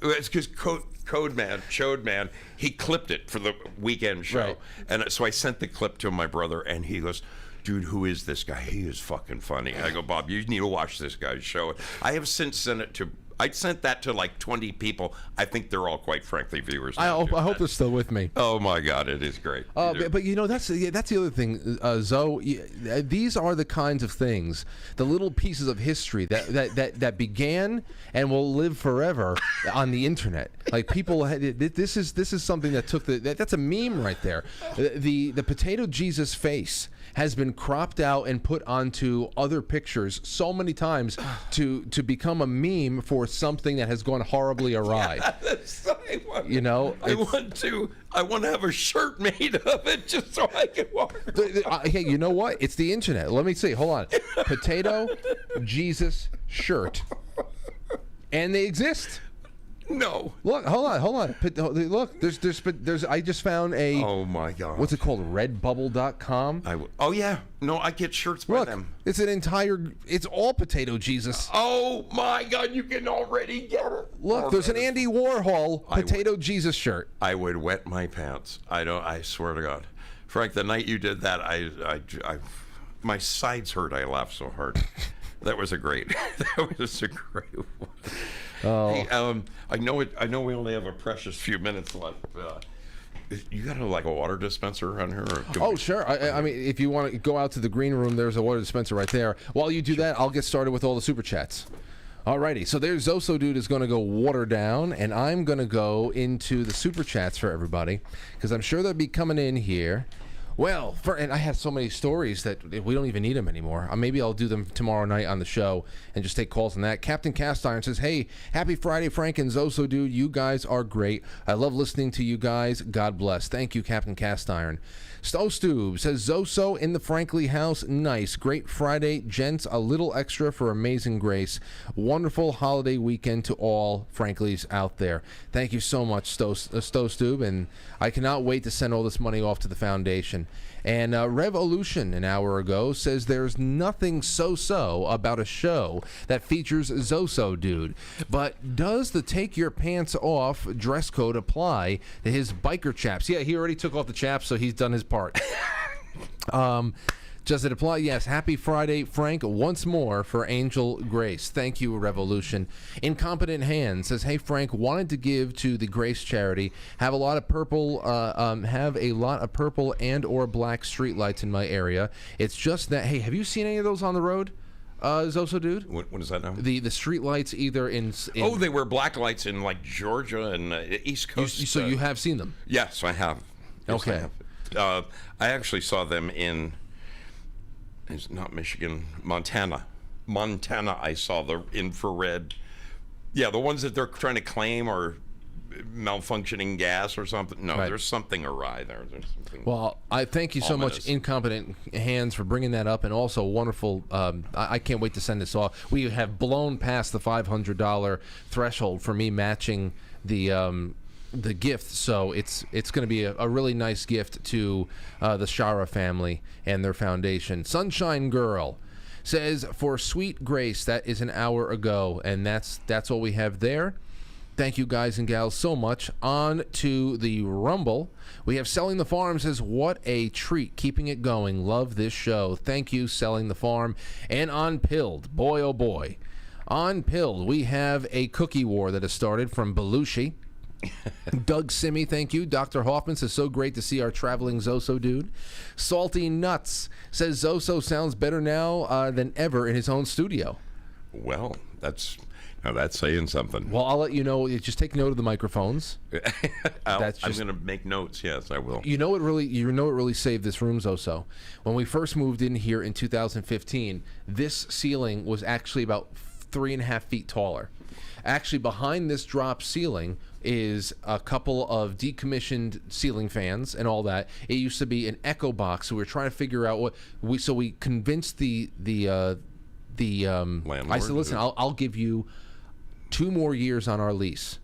it's because Chode Man, he clipped it for the weekend show, Right. and so I sent the clip to my brother, and he goes, dude, who is this guy? He is fucking funny. I go, Bob, you need to watch this guy's show. I have since sent it to. I sent that to like 20 people. I think they're all, quite frankly, viewers. I hope they're still with me. Oh my God, it is great. But you know, that's the other thing, Zoe. These are the kinds of things, the little pieces of history that began and will live forever on the internet. Like people, this is something that took that's a meme right there. The potato Jesus face has been cropped out and put onto other pictures so many times to become a meme for something that has gone horribly awry. Yes, You know, I want to have a shirt made of it just so I can walk. Hey, you know what? It's the internet. Let me see. Hold on. Potato Jesus shirt, and they exist. No. Look, hold on. Look, there's. I just found a. Oh my God. What's it called? Redbubble.com. Oh yeah. No, I get shirts by Look, them. it's an entire. It's all potato Jesus. Oh my God, you can already get it. Look, there's an Andy Warhol potato Jesus shirt. I would wet my pants. I swear to God, Frank. The night you did that, I my sides hurt. I laughed so hard. That was a great one. Oh. Hey, I know we only have a precious few minutes left. You got a water dispenser around here? Oh, sure. I mean, if you want to go out to the green room, there's a water dispenser right there. While you do that, I'll get started with all the super chats. Alrighty, so there's Zosodude is going to go water down, and I'm going to go into the super chats for everybody, because I'm sure they'll be coming in here. Well, and I have so many stories that we don't even need them anymore. Maybe I'll do them tomorrow night on the show and just take calls on that. Captain Cast Iron says, hey, happy Friday, Frank and Zosodude. You guys are great. I love listening to you guys. God bless. Thank you, Captain Cast Iron. Stove says, Zoso in the Frankly house. Nice. Great Friday, gents. A little extra for Amazing Grace. Wonderful holiday weekend to all Franklys out there. Thank you so much, Stove. And I cannot wait to send all this money off to the foundation. And Revolution an hour ago says there's nothing so about a show that features Zosodude. But does the take your pants off dress code apply to his biker chaps? Yeah, he already took off the chaps, so he's done his part. Does it apply? Yes. Happy Friday, Frank, once more for Angel Grace. Thank you, Revolution. Incompetent Hand says, hey, Frank, wanted to give to the Grace charity. Have a lot of purple and or black streetlights in my area. It's just that, hey, have you seen any of those on the road? Zosodude? What is that now? The street lights either in Oh, they were black lights in like Georgia and East Coast. So you have seen them? Yes, I have. Yes, okay. I have. I actually saw them in... It's not Michigan, Montana. I saw the infrared Yeah, the ones that they're trying to claim are malfunctioning gas or something. No, Right. There's something awry there. There's something. Well, I thank you so much, Ominous. Incompetent Hands, for bringing that up, and also wonderful. I can't wait to send this off. We have blown past the $500 threshold for me matching the gift, so it's going to be a really nice gift to the Shara family and their foundation. Sunshine Girl says, for Sweet Grace, that is an hour ago, and that's all we have there. Thank you, guys and gals, so much. On to the Rumble. We have Selling the Farm says, what a treat, keeping it going. Love this show. Thank you, Selling the Farm. And on Pilled, boy, oh boy. On Pilled, we have a cookie war that has started from Belushi. Doug Simmy, thank you. Dr. Hoffman says, so great to see our traveling Zosodude. Salty Nuts says, Zoso sounds better now than ever in his own studio. Well, that's saying something. Well, I'll let you know. Just take note of the microphones. I'm That's just- going to make notes. Yes, I will. You know what really saved this room, Zoso? When we first moved in here in 2015, this ceiling was actually about 3.5 feet taller. Actually, behind this drop ceiling is a couple of decommissioned ceiling fans and all that. It used to be an echo box, so we were trying to figure out so we convinced the Landlord. I said, listen, I'll give you 2 more years on our lease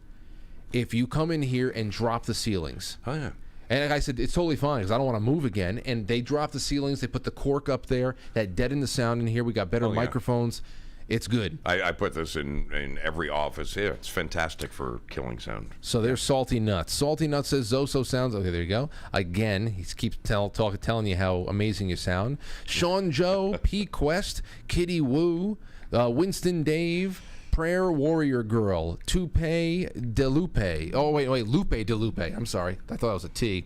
if you come in here and drop the ceilings. Oh, yeah. And I said, it's totally fine because I don't want to move again. And they dropped the ceilings. They put the cork up there. That deadened the sound in here. We got better Oh, yeah. microphones. It's good. I put this in every office here. It's fantastic for killing sound. So there's Salty Nuts. Salty Nuts says, Zoso sounds... Okay, there you go. Again, he keeps telling you how amazing you sound. Sean Joe, P. Quest, Kitty Woo, Winston Dave... Prayer Warrior Girl, Toupe DeLupe. Oh, wait, Lupe DeLupe. I'm sorry. I thought it was a T.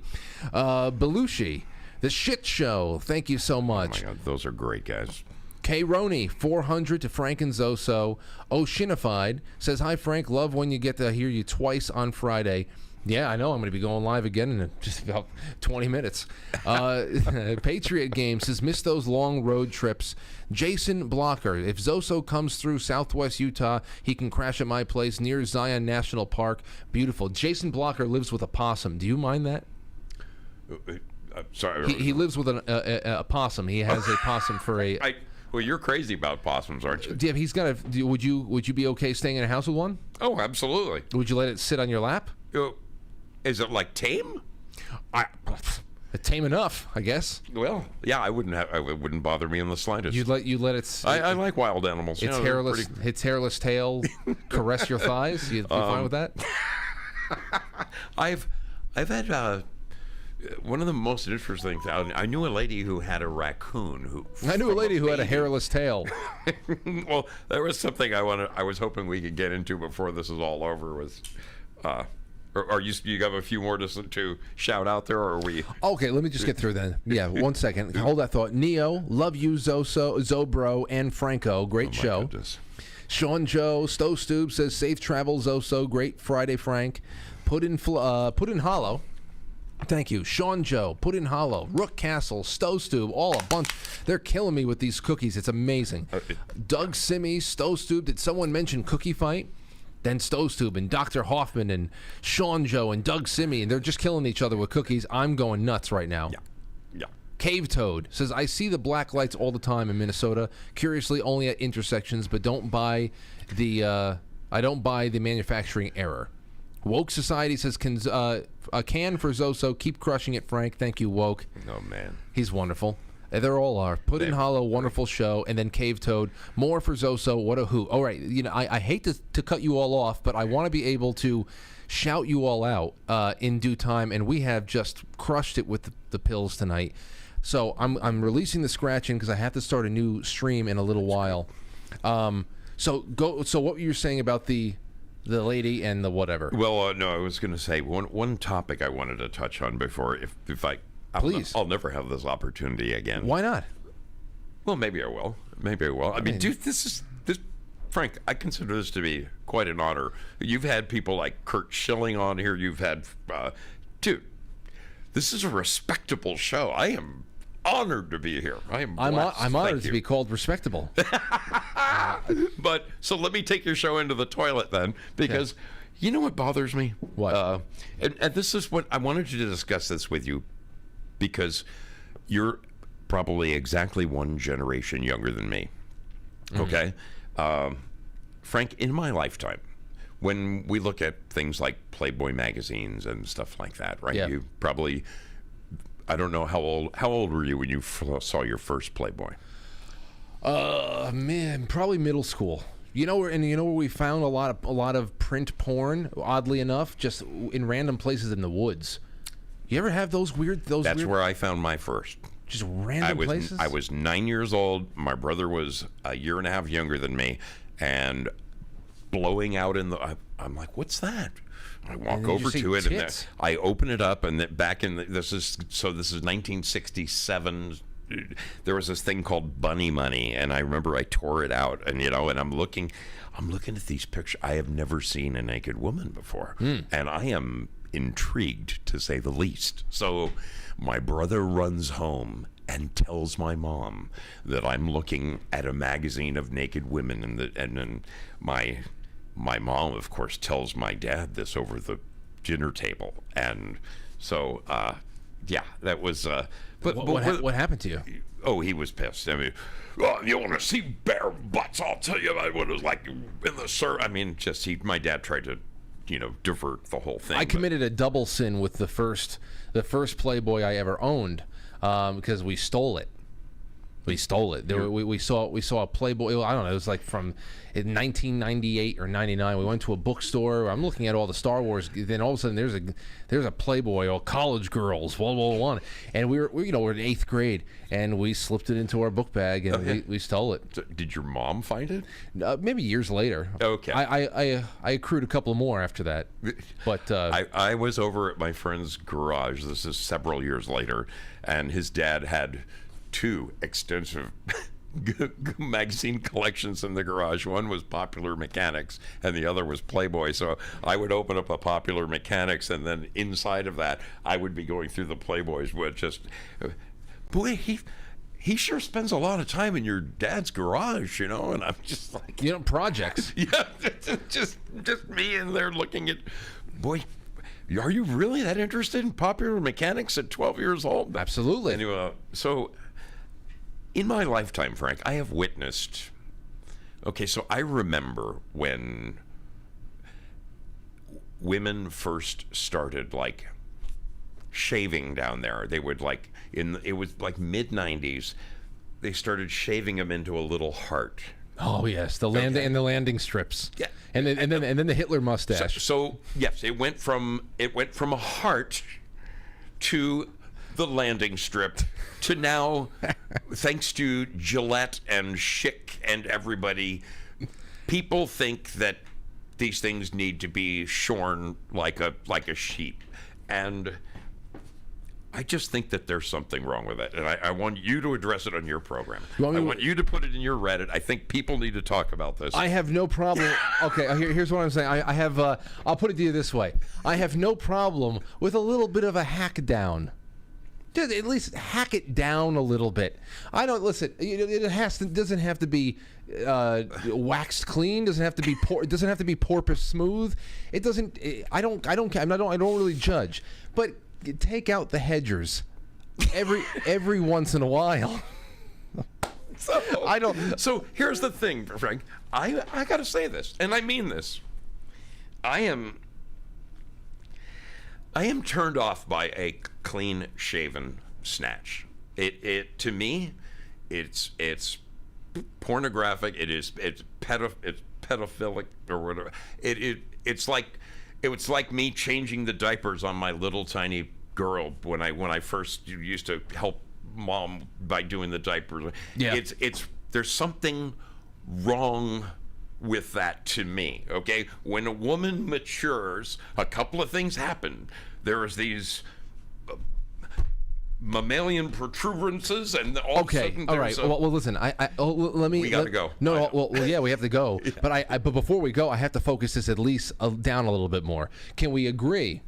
Belushi, The Shit Show. Thank you so much. Oh, my God. Those are great guys. K. Roney, 400 to Frank and Zoso. Oceanified says, hi, Frank. Love when you get to hear you twice on Friday. Yeah, I know. I'm going to be going live again in just about 20 minutes. Patriot Game says, miss those long road trips. Jason Blocker, if Zoso comes through Southwest Utah, he can crash at my place near Zion National Park. Beautiful. Jason Blocker lives with a possum. Do you mind that? Sorry. He lives with a possum. He has a possum for a... Well, you're crazy about possums, aren't you? Yeah, he's got a... Would you be okay staying in a house with one? Oh, absolutely. Would you let it sit on your lap? Is it like tame? Tame enough, I guess. Well, yeah, it wouldn't bother me in the slightest. You let it. I like wild animals. Its hairless tail caress your thighs. You fine with that? I've had one of the most interesting things. I knew a lady who had a raccoon I knew a lady who had a hairless tail. Well, there was something I was hoping we could get into before this is all over. Or you have a few more to shout out there, or are we? Okay, let me just get through then. Yeah, 1 second. Hold that thought. Neo, love you, Zobro, and Franco. Great show. Goodness. Sean Joe, Stowe Stoob says, safe travel, Zoso. Great Friday, Frank. Put in Hollow. Thank you. Sean Joe, Put in Hollow, Rook Castle, Stowe Stoob, all a bunch. They're killing me with these cookies. It's amazing. Doug Simmy, Stowe Stoob. Did someone mention Cookie Fight? Then Stowstube and Dr. Hoffman and Sean Joe and Doug Simmy, and they're just killing each other with cookies. I'm going nuts right now. Yeah. Cave Toad says, I see the black lights all the time in Minnesota. Curiously, only at intersections, but don't buy the manufacturing error. Woke Society says, a can for Zoso. Keep crushing it, Frank. Thank you, Woke. Oh man, he's wonderful. They all are. Put in Hollow, wonderful show, and then Cave Toad, more for Zoso. What a hoot! All right, I hate to cut you all off, but I want to be able to shout you all out in due time, and we have just crushed it with the pills tonight. So I'm releasing the scratching because I have to start a new stream in a little while. So what were you saying about the lady and the whatever? Well, no, I was going to say one topic I wanted to touch on before, if I. Please. I'll never have this opportunity again. Why not? Well, maybe I will. I mean, dude, this Frank, I consider this to be quite an honor. You've had people like Kurt Schilling on here. You've had, dude, this is a respectable show. I am honored to be here. I'm honored to be called respectable. But so let me take your show into the toilet then, because you know what bothers me? What? And this is what I wanted to discuss this with you, because you're probably exactly one generation younger than me. Okay? Frank, in my lifetime, when we look at things like Playboy magazines and stuff like that, right? Yeah. You probably, I don't know how old were you when you saw your first Playboy? Man, probably middle school. You know where we found a lot of print porn, oddly enough, just in random places in the woods. You ever have those weird That's where I found my first. Just random places? I was 9 years old. My brother was a year and a half younger than me, and blowing out in the. I'm like, what's that? I walk over to it, and I open it up, and this is 1967. There was this thing called Bunny Money, and I remember I tore it out, and and I'm looking at these pictures. I have never seen a naked woman before, and I am intrigued, to say the least. So my brother runs home and tells my mom that I'm looking at a magazine of naked women, and then my mom, of course, tells my dad this over the dinner table, and so that was. But what happened to you? Oh, he was pissed. I mean, you want to see bare butts? I'll tell you about what it was like in the surf. I mean, my dad tried to, divert the whole thing. I committed a double sin with the first Playboy I ever owned, because we stole it. We stole it. We saw a Playboy. I don't know. It was like from 1998 or 99. We went to a bookstore. I'm looking at all the Star Wars. Then all of a sudden there's a Playboy, all college girls, World War I, and we're in 8th grade, and we slipped it into our book bag, and we stole it. So did your mom find it? Maybe years later. Okay. I accrued a couple more after that, but I was over at my friend's garage. This is several years later, and his dad had 2 extensive magazine collections in the garage. One was Popular Mechanics and the other was Playboy. So I would open up a Popular Mechanics, and then inside of that I would be going through the Playboys with just, boy, he sure spends a lot of time in your dad's garage, and I'm just like, projects. Yeah, just me in there looking at, boy, are you really that interested in Popular Mechanics at 12 years old? Absolutely. Anyway, so in my lifetime, Frank, I have witnessed. Okay, so I remember when women first started like shaving down there. They would it was like mid-90s. They started shaving them into a little heart. Oh yes, the landing strips. Yeah, and then the Hitler mustache. So yes, it went from a heart to the landing strip to now, thanks to Gillette and Schick and everybody, people think that these things need to be shorn like a sheep, and I just think that there's something wrong with it, and I want you to address it on your program. I want you to put it in your Reddit. I think people need to talk about this. I have no problem. Okay, here's what I'm saying. I have. I'll put it to you this way. I have no problem with a little bit of a hack down. Just at least hack it down a little bit. I don't listen. It doesn't have to be waxed clean. Doesn't have to be it doesn't have to be porpoise smooth. It doesn't. I don't really judge. But take out the hedgers every once in a while. So here's the thing, Frank. I got to say this, and I mean this. I am turned off by a clean-shaven snatch. It to me, it's pornographic. It's pedophilic or whatever. It's like me changing the diapers on my little tiny girl when I first used to help mom by doing the diapers. Yeah. There's something wrong with that to me. Okay, when a woman matures, a couple of things happen. There's these mammalian protuberances, and all of a sudden all right. Well, listen. Let me. We gotta go. No. Well, yeah, we have to go. Yeah. But before we go, I have to focus this at least down a little bit more. Can we agree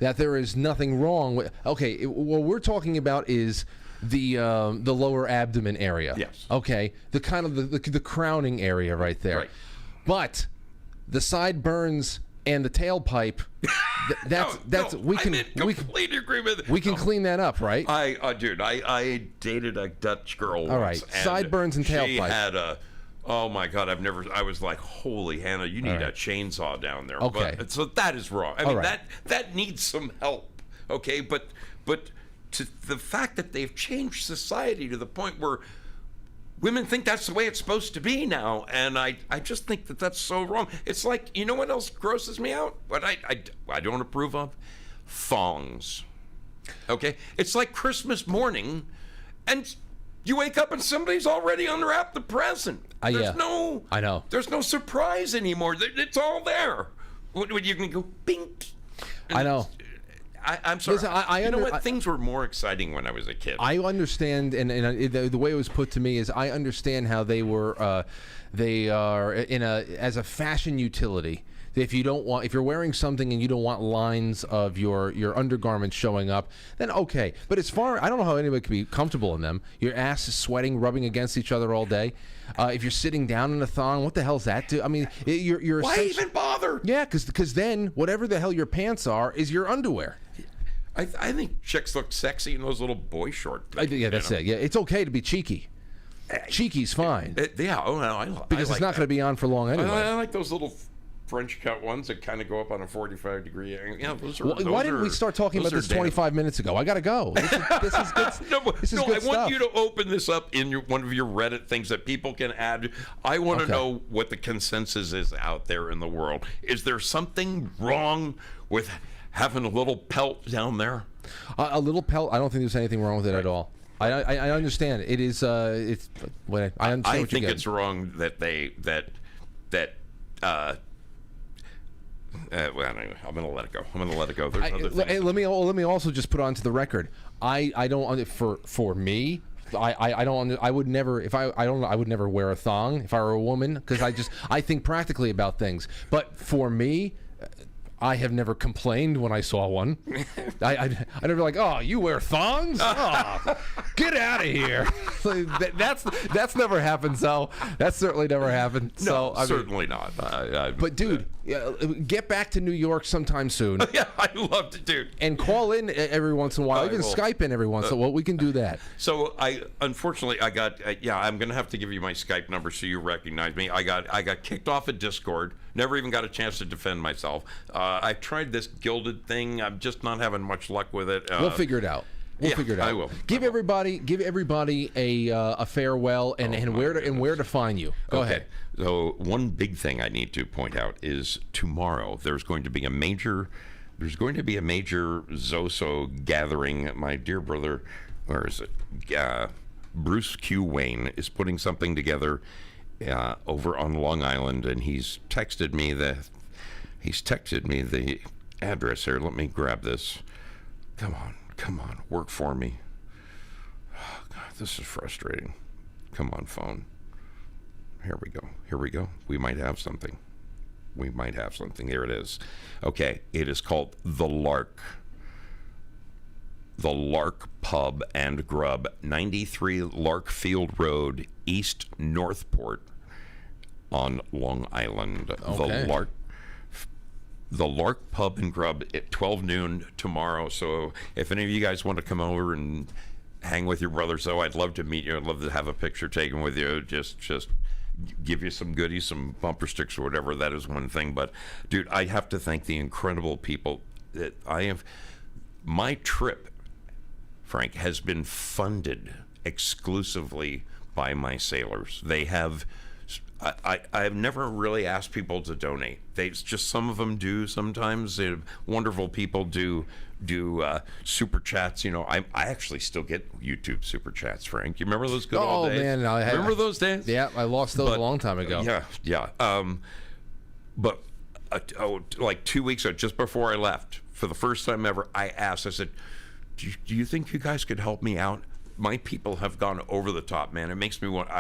that there is nothing wrong with? Okay. What we're talking about is the lower abdomen area. Yes. Okay. The kind of the crowning area right there. Right. But the sideburns and the tailpipe, that's we can complete agreement. We can clean that up, right? Dude, I dated a Dutch girl. All right, once, sideburns and tailpipe. She had a. Oh my God, I was like, holy Hannah, you need a chainsaw down there. Okay. But, so that is wrong. I mean, right. that needs some help. Okay, but to the fact that they've changed society to the point where women think that's the way it's supposed to be now, and I just think that that's so wrong. It's like, you know what else grosses me out? What I don't approve of? Thongs. Okay? It's like Christmas morning, and you wake up and somebody's already unwrapped the present. I know. There's no surprise anymore. It's all there. When you can go, bink. I know. I'm sorry. Listen, you know what? Things were more exciting when I was a kid. I understand, and the way it was put to me is I understand how they are as a fashion utility. If you're wearing something and you don't want lines of your undergarments showing up, then okay. But I don't know how anybody could be comfortable in them. Your ass is sweating, rubbing against each other all day. If you're sitting down in a thong, what the hell's that do? I mean, you're why even bother? Yeah, because then whatever the hell your pants are is your underwear. I think chicks look sexy in those little boy short things. Yeah, that's it. Yeah, it's okay to be cheeky. Cheeky's fine. Because it's not going to be on for long anyway. I like those little French cut ones that kind of go up on a 45-degree angle. Yeah, why didn't we start talking about this 25 minutes ago? I got to go. This is good. This is good I want you to open this up in one of your Reddit things that people can add. I want to know what the consensus is out there in the world. Is there something wrong with having a little pelt down there? A little pelt? I don't think there's anything wrong with it at all. I understand. It is. It's. I understand. I think it's wrong that well, anyway, I'm going to let it go. There's other things. Let me also just put onto the record. I don't for me. I don't. I would never. If I would never wear a thong if I were a woman, because I think practically about things. But for me, I have never complained when I saw one. I never like, oh, you wear thongs? Oh, get out of here. That's never happened. So that's certainly never happened. No, so certainly not. But dude, get back to New York sometime soon. Yeah, I'd love to, dude. And call in every once in a while. Even Skype in every once in a while. We can do that. So unfortunately I got I'm gonna have to give you my Skype number so you recognize me. I got kicked off of Discord. Never even got a chance to defend myself. I tried this gilded thing. I'm just not having much luck with it. We'll figure it out. We'll figure it out. I will. Give everybody a farewell and where to find you. Go ahead. So one big thing I need to point out is tomorrow there's going to be a major Zoso gathering. My dear brother, where is it? Bruce Q. Wayne is putting something together over on Long Island, and he's texted me the address here. Let me grab this. Come on, work for me. Oh, God, this is frustrating. Come on, phone. Here we go. We might have something. Here it is. Okay, it is called The Lark. The Lark Pub and Grub, 93 Larkfield Road, East Northport on Long Island. Okay. The Lark Pub and Grub at 12 noon tomorrow. So if any of you guys want to come over and hang with your brother, I'd love to meet you. I'd love to have a picture taken with you. Just give you some goodies, some bumper sticks or whatever. That is one thing. But, dude, I have to thank the incredible people that I have. My trip, Frank, has been funded exclusively by my sailors. They have. I've never really asked people to donate. Some of them do sometimes. Wonderful people do super chats. I actually still get YouTube super chats, Frank. You remember those good old days? Man, remember those days? Yeah, I lost those a long time ago. Yeah. But like 2 weeks ago, just before I left, for the first time ever, I asked. I said, "Do you think you guys could help me out? My people have gone over the top, man. It makes me want.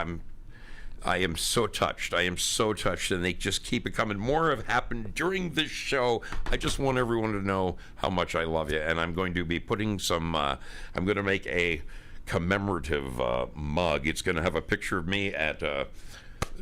I am so touched. And they just keep it coming. More have happened during this show. I just want everyone to know how much I love you. And I'm going to be putting some. I'm going to make a commemorative mug. It's going to have a picture of me at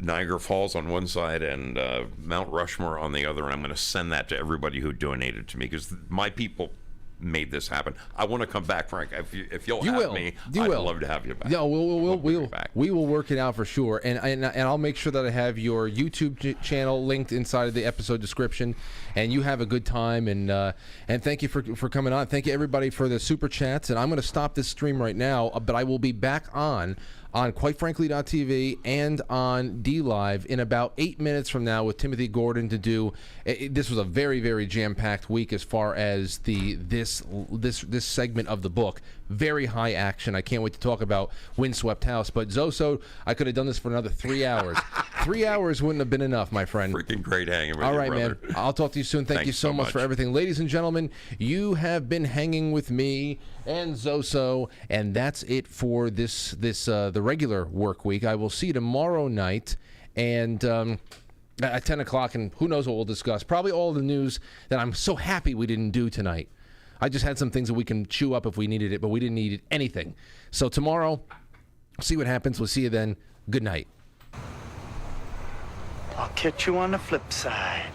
Niagara Falls on one side and Mount Rushmore on the other, and I'm going to send that to everybody who donated to me, because my people made this happen. I want to come back, Frank. If you'll have me, I'd love to have you back. Yeah, we will work it out for sure, and I'll make sure that I have your YouTube channel linked inside of the episode description, and you have a good time, and thank you for coming on. Thank you everybody for the super chats, and I'm going to stop this stream right now, but I will be back on QuiteFrankly.tv and on DLive in about 8 minutes from now with Timothy Gordon to do. This was a very, very jam-packed week as far as this segment of the book. Very high action. I can't wait to talk about Windswept House. But Zoso, I could have done this for another 3 hours. 3 hours wouldn't have been enough, my friend. Freaking great hanging with you, all right, brother. man. I'll talk to you soon. Thank you so much for everything. Ladies and gentlemen, you have been hanging with me and Zoso, and that's it for the regular work week. I will see you tomorrow night and at 10 o'clock, and who knows what we'll discuss. Probably all the news that I'm so happy we didn't do tonight. I just had some things that we can chew up if we needed it, but we didn't need anything. So tomorrow, see what happens. We'll see you then. Good night. I'll catch you on the flip side.